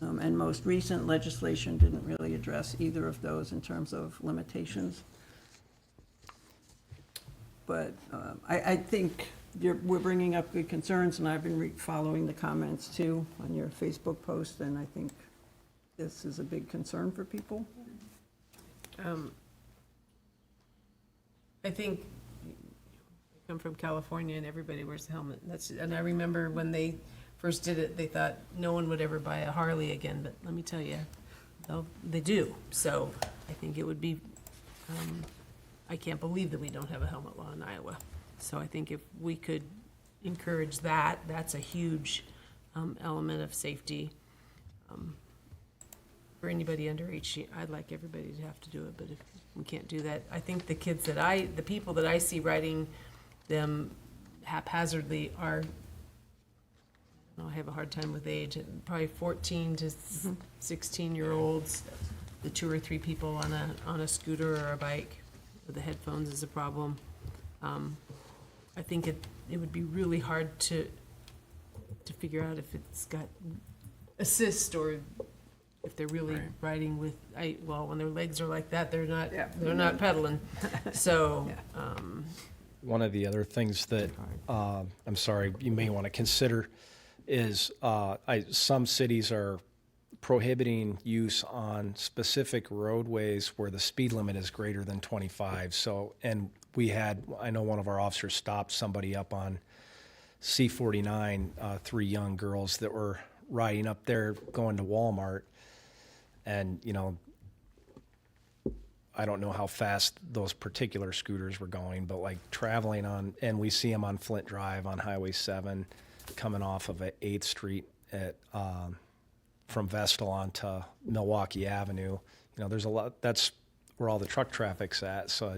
And most recent legislation didn't really address either of those in terms of limitations. But I think we're bringing up good concerns, and I've been following the comments too on your Facebook post, and I think this is a big concern for people. I think I come from California and everybody wears a helmet. And I remember when they first did it, they thought no one would ever buy a Harley again, but let me tell you, they do. So I think it would be, I can't believe that we don't have a helmet law in Iowa. So I think if we could encourage that, that's a huge element of safety. For anybody under 18, I'd like everybody to have to do it, but if we can't do that, I think the people that I see riding them haphazardly are, I have a hard time with age, probably 14 to 16-year-olds. The 2 or 3 people on a scooter or a bike with the headphones is a problem. I think it would be really hard to figure out if it's got assist or if they're really riding with, when their legs are like that, they're not pedaling. So, One of the other things that, I'm sorry, you may want to consider is some cities are prohibiting use on specific roadways where the speed limit is greater than 25. So, and I know one of our officers stopped somebody up on C-49, 3 young girls that were riding up there going to Walmart. And, I don't know how fast those particular scooters were going, but like traveling and we see them on Flint Drive on Highway 7 coming off of 8th Street from Vestal onto Milwaukee Avenue. There's a lot, that's where all the truck traffic's at. So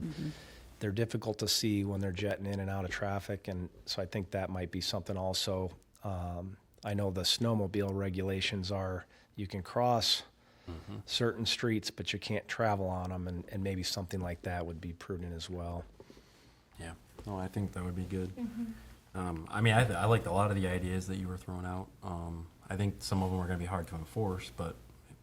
they're difficult to see when they're jetting in and out of traffic. And so I think that might be something also. I know the snowmobile regulations are you can cross certain streets, but you can't travel on them, and maybe something like that would be prudent as well. Yeah, no, I think that would be good. I liked a lot of the ideas that you were throwing out. I think some of them are going to be hard to enforce, but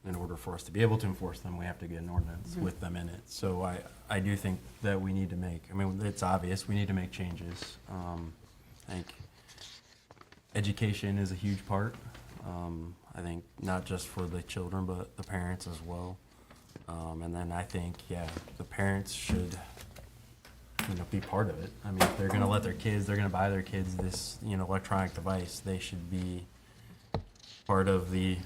in order for us to be able to enforce them, we have to get an ordinance with them in it. So I do think that we need to it's obvious, we need to make changes. I think education is a huge part. I think not just for the children, but the parents as well. And then I think, yeah, the parents should, be part of it. I mean, if they're gonna let their kids, they're gonna buy their kids this, electronic device, they should be part of the,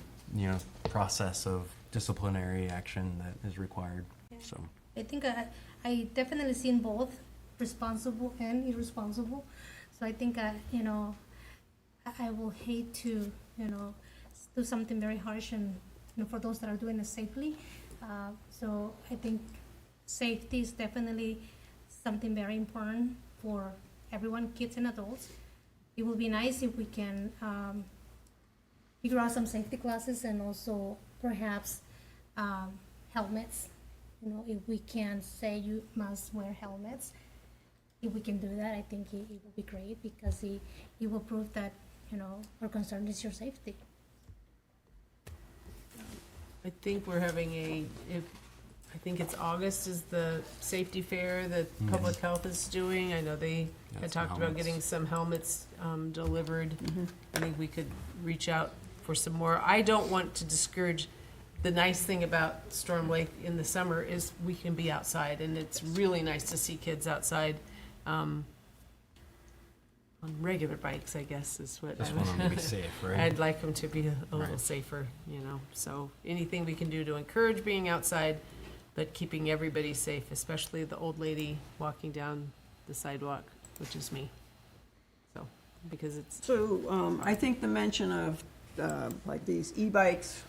process of disciplinary action that is required, so. I think I definitely seen both responsible and irresponsible. So I think, I will hate to, do something very harsh and, for those that are doing it safely. So I think safety is definitely something very important for everyone, kids and adults. It would be nice if we can figure out some safety classes and also perhaps helmets. If we can say you must wear helmets, if we can do that, I think it will be great because it will prove that, our concern is your safety. I think we're having I think it's August is the safety fair that Public Health is doing. I know they Got had some talked about helmets. getting some helmets delivered. I think we could reach out for some more. I don't want to discourage, the nice thing about Storm Lake in the summer is we can be outside, and it's really nice to see kids outside on regular bikes, I guess is what Just I want would. them to be safe, right? I'd like them to be a little Right. safer, so anything we can do to encourage being outside, but keeping everybody safe, especially the old lady walking down the sidewalk, which is me. So, because it's, So I think the mention of like these e-bikes,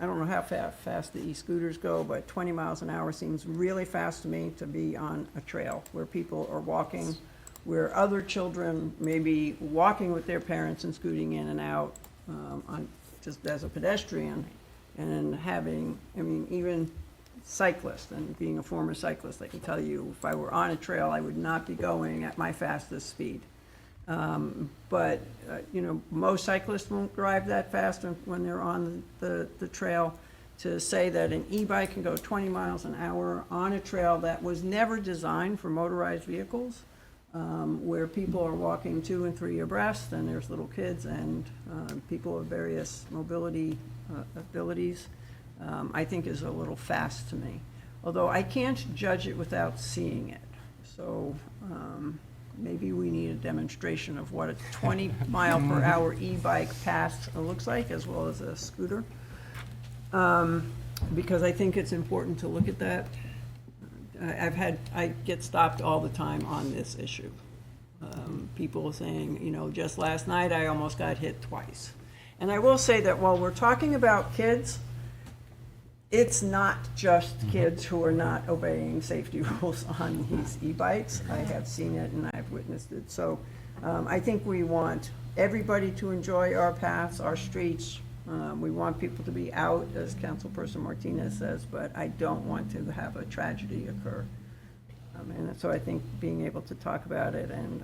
I don't know how fast the e-scooters go, but 20 miles an hour seems really fast to me to be on a trail where people are walking, where other children may be walking with their parents and scooting in and out on just as a pedestrian, and having, even cyclists, and being a former cyclist, I can tell you, if I were on a trail, I would not be going at my fastest speed. But most cyclists won't drive that fast when they're on the trail. To say that an e-bike can go 20 miles an hour on a trail that was never designed for motorized vehicles, where people are walking 2 and 3 abreast, and there's little kids and people of various mobility abilities, I think is a little fast to me. Although I can't judge it without seeing it. So maybe we need a demonstration of what a 20 mile per hour e-bike path looks like, as well as a scooter. Because I think it's important to look at that. I get stopped all the time on this issue. People saying, just last night I almost got hit twice. And I will say that while we're talking about kids, it's not just kids who are not obeying safety rules on these e-bikes. I have seen it and I've witnessed it. So I think we want everybody to enjoy our paths, our streets. We want people to be out, as Councilperson Martinez says, but I don't want to have a tragedy occur. And so I think being able to talk about it and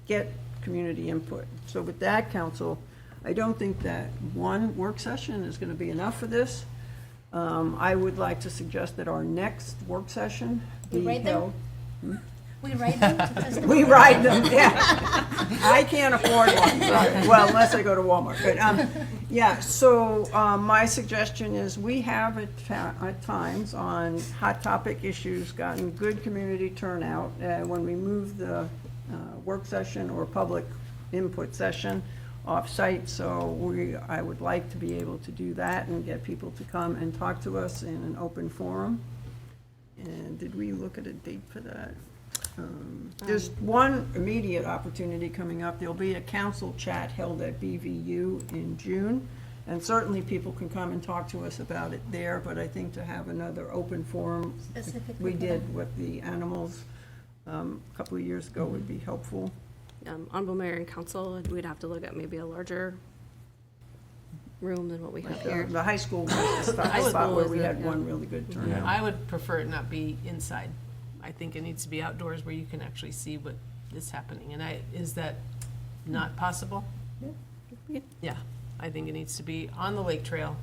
get community input. So with that, Council, I don't think that one work session is going to be enough for this. I would like to suggest that our next work session We be rate them? held. We write them to test them. We ride them, yeah. I can't afford one, sorry. Well, unless I go to Walmart. But, yeah, so my suggestion is we have at times on hot topic issues gotten good community turnout. When we move the work session or public input session off-site, so I would like to be able to do that and get people to come and talk to us in an open forum. And did we look at a date for that? There's one immediate opportunity coming up. There'll be a council chat held at BVU in June, and certainly people can come and talk to us about it there, but I think to have another open forum, Specifically we for did them. with the animals a couple of years ago, would be helpful. Honorable Mayor and Council, we'd have to look at maybe a larger room than what we have here. The high school was the high spot school where is we the- had one really good turnout. I would prefer it not be inside. I think it needs to be outdoors where you can actually see what is happening. And is that not possible? Yeah, I think it needs to be on the lake trail,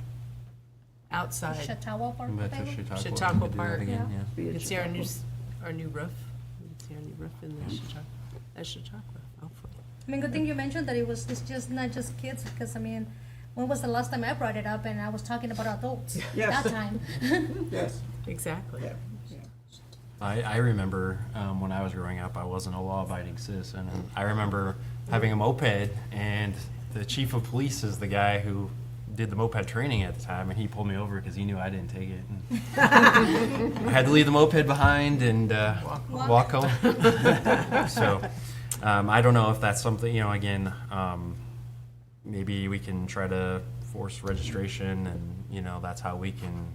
outside. Chautauqua Park, Back to maybe? Chautauqua, Chautauqua we could do that Park. again, yeah. Be You at can see our Chautauqua. new roof. You can see our new roof in the Chautauqua, hopefully. I mean, good thing you mentioned that it's just not just kids, because I mean, when was the last time I brought it up and I was talking about adults? Yes. That time. Yes. Exactly. Yeah. I remember when I was growing up, I wasn't a law-abiding citizen, and I remember having a moped, and the chief of police is the guy who did the moped training at the time, and he pulled me over because he knew I didn't take it. And I had to leave the moped behind and walk home. So I don't know if that's something, again, maybe we can try to force registration, and, that's how we can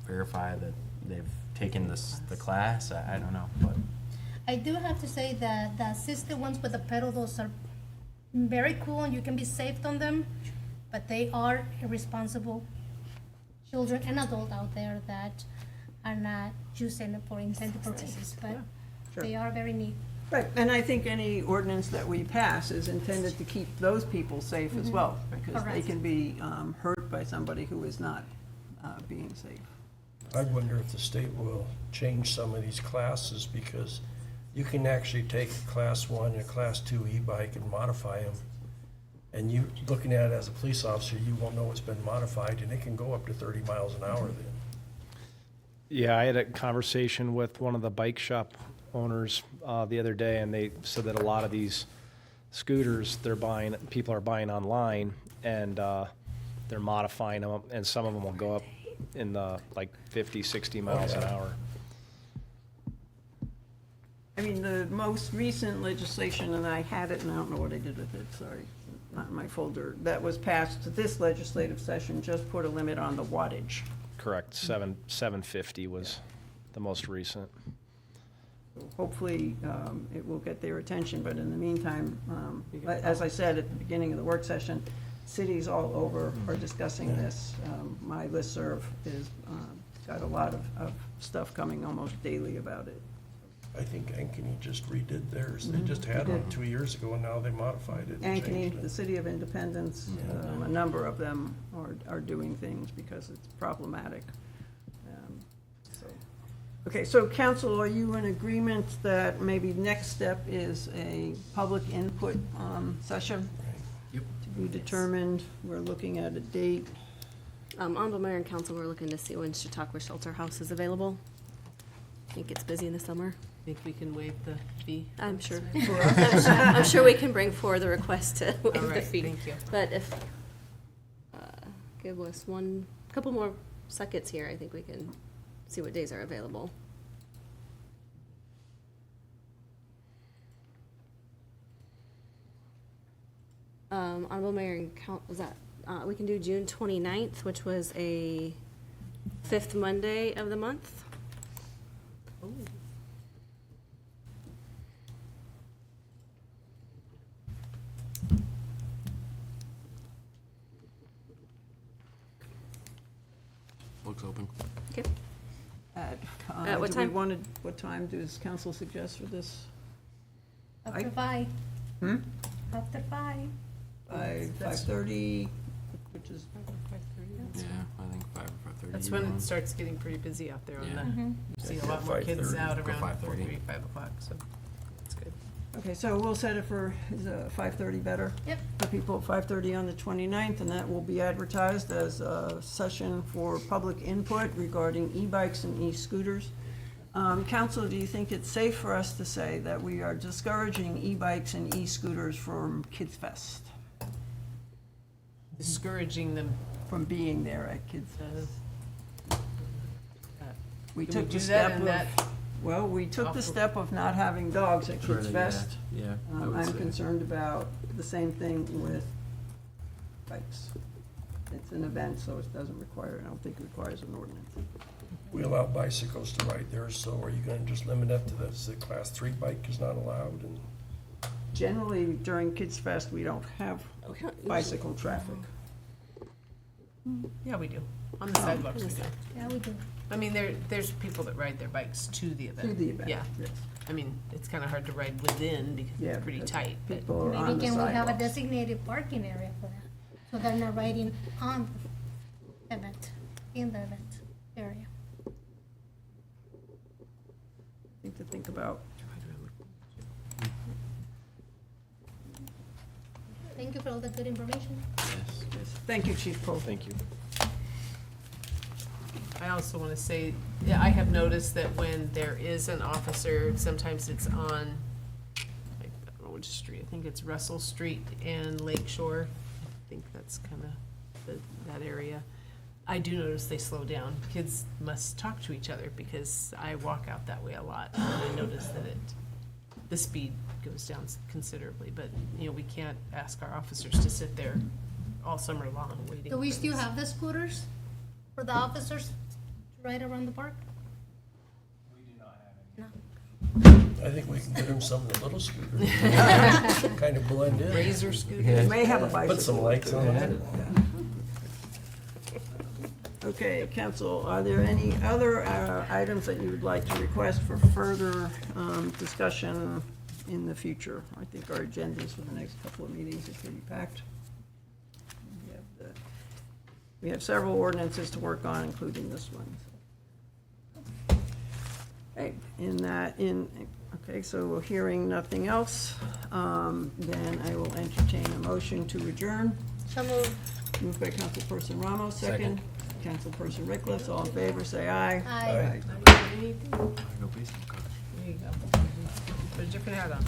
verify that they've taken the class. I don't know, but. I do have to say that the assisted ones with the pedal, those are very cool and you can be safe on them, but they are irresponsible children and adults out there that are not using it for intended purposes, but they are very neat. Right, and I think any ordinance that we pass is intended to keep those people safe as well, because they Correct. can be hurt by somebody who is not being safe. I wonder if the state will change some of these classes, because you can actually take a Class 1 and a Class 2 e-bike and modify them. And you, looking at it as a police officer, you won't know it's been modified, and it can go up to 30 miles an hour then. Yeah, I had a conversation with one of the bike shop owners the other day, and they said that a lot of these scooters people are buying online, and they're modifying them, and some of them will go up in the 50, 60 miles an hour. I mean, the most recent legislation, and I had it, and I don't know what I did with it, sorry, not in my folder, that was passed this legislative session, just put a limit on the wattage. Correct, 750 was the most recent. Hopefully, it will get their attention, but in the meantime, as I said at the beginning of the work session, cities all over are discussing this. My listserv is, got a lot of stuff coming almost daily about it. I think Ankeny just redid theirs. They just had one 2 years ago, and now they modified it and changed Ankeny, it. the City of Independence, a number of them are doing things because it's problematic. Okay, so council, are you in agreement that maybe next step is a public input session? Yep. To be determined, we're looking at a date. Honorable Mayor and Council, we're looking to see when Chautauqua Shelter House is available. I think it's busy in the summer. Think we can waive the fee? I'm sure. I'm sure we can bring forward the request to waive All the right, fee. thank you. But if, give us couple more seconds here, I think we can see what days are available. Honorable Mayor and we can do June 29th, which was a 5th Monday of the month. Looks open. Okay. At what do we time? what time does council suggest for this? After 5. Hmm? After 5. 5:30, which is, Yeah, I think 5 or 5:30. That's when it starts getting pretty busy out there on Yeah. the, you see a lot more kids 5:30. out Go around 5:30. 4:30, 5 o'clock, so that's good. okay, so we'll set it for, is 5:30 better? Yep. For people at 5:30 on the 29th, and that will be advertised as a session for public input regarding e-bikes and e-scooters. Council, do you think it's safe for us to say that we are discouraging e-bikes and e-scooters from Kids Fest? Discouraging them. From being there at Kids Fest? We Can we took do the that step and that? well, we took the step of not having dogs at Kids Fest. Yeah. I would I'm say. concerned about the same thing with bikes. It's an event, so it doesn't require, I don't think it requires an ordinance. We allow bicycles to ride there, so are you gonna just limit it to the Class 3 bike is not allowed? And Generally, during Kids Fest, we don't have bicycle traffic. Yeah, we do. On the sidewalks, we do. Yeah, we do. I mean, there's people that ride their bikes to the event. To the event, Yeah. yes. I mean, it's kind of hard to ride within because Yeah, it's pretty because tight, but People are on Maybe the can we have a sidewalks. designated parking area for that? So they're not riding on the event, in the event area. Thing to think about. Thank you for all the good information. Thank you, Chief Pope. Thank you. I also want to say, yeah, I have noticed that when there is an officer, sometimes it's on, I don't know which street, I think it's Russell Street and Lake Shore. I think that's kind of that area. I do notice they slow down. Kids must talk to each other because I walk out that way a lot. And I notice that the speed goes down considerably, but, you know, we can't ask our officers to sit there all summer long waiting. Do we for still this. have the scooters for the officers to ride around the park? I think we can get them some of the little scooters. Kind of blend in. Razor scooters? You may have a bicycle. Put some lights on it. Okay, council, are there any other items that you would like to request for further discussion in the future? I think our agendas for the next couple of meetings are pretty packed. We have several ordinances to work on, including this one. Okay, okay, so hearing nothing else, then I will entertain a motion to adjourn. So moved. Moved by Councilperson Ramos, second. Councilperson Rickles, all in favor, say aye. Aye. There you go. Put a different hat on.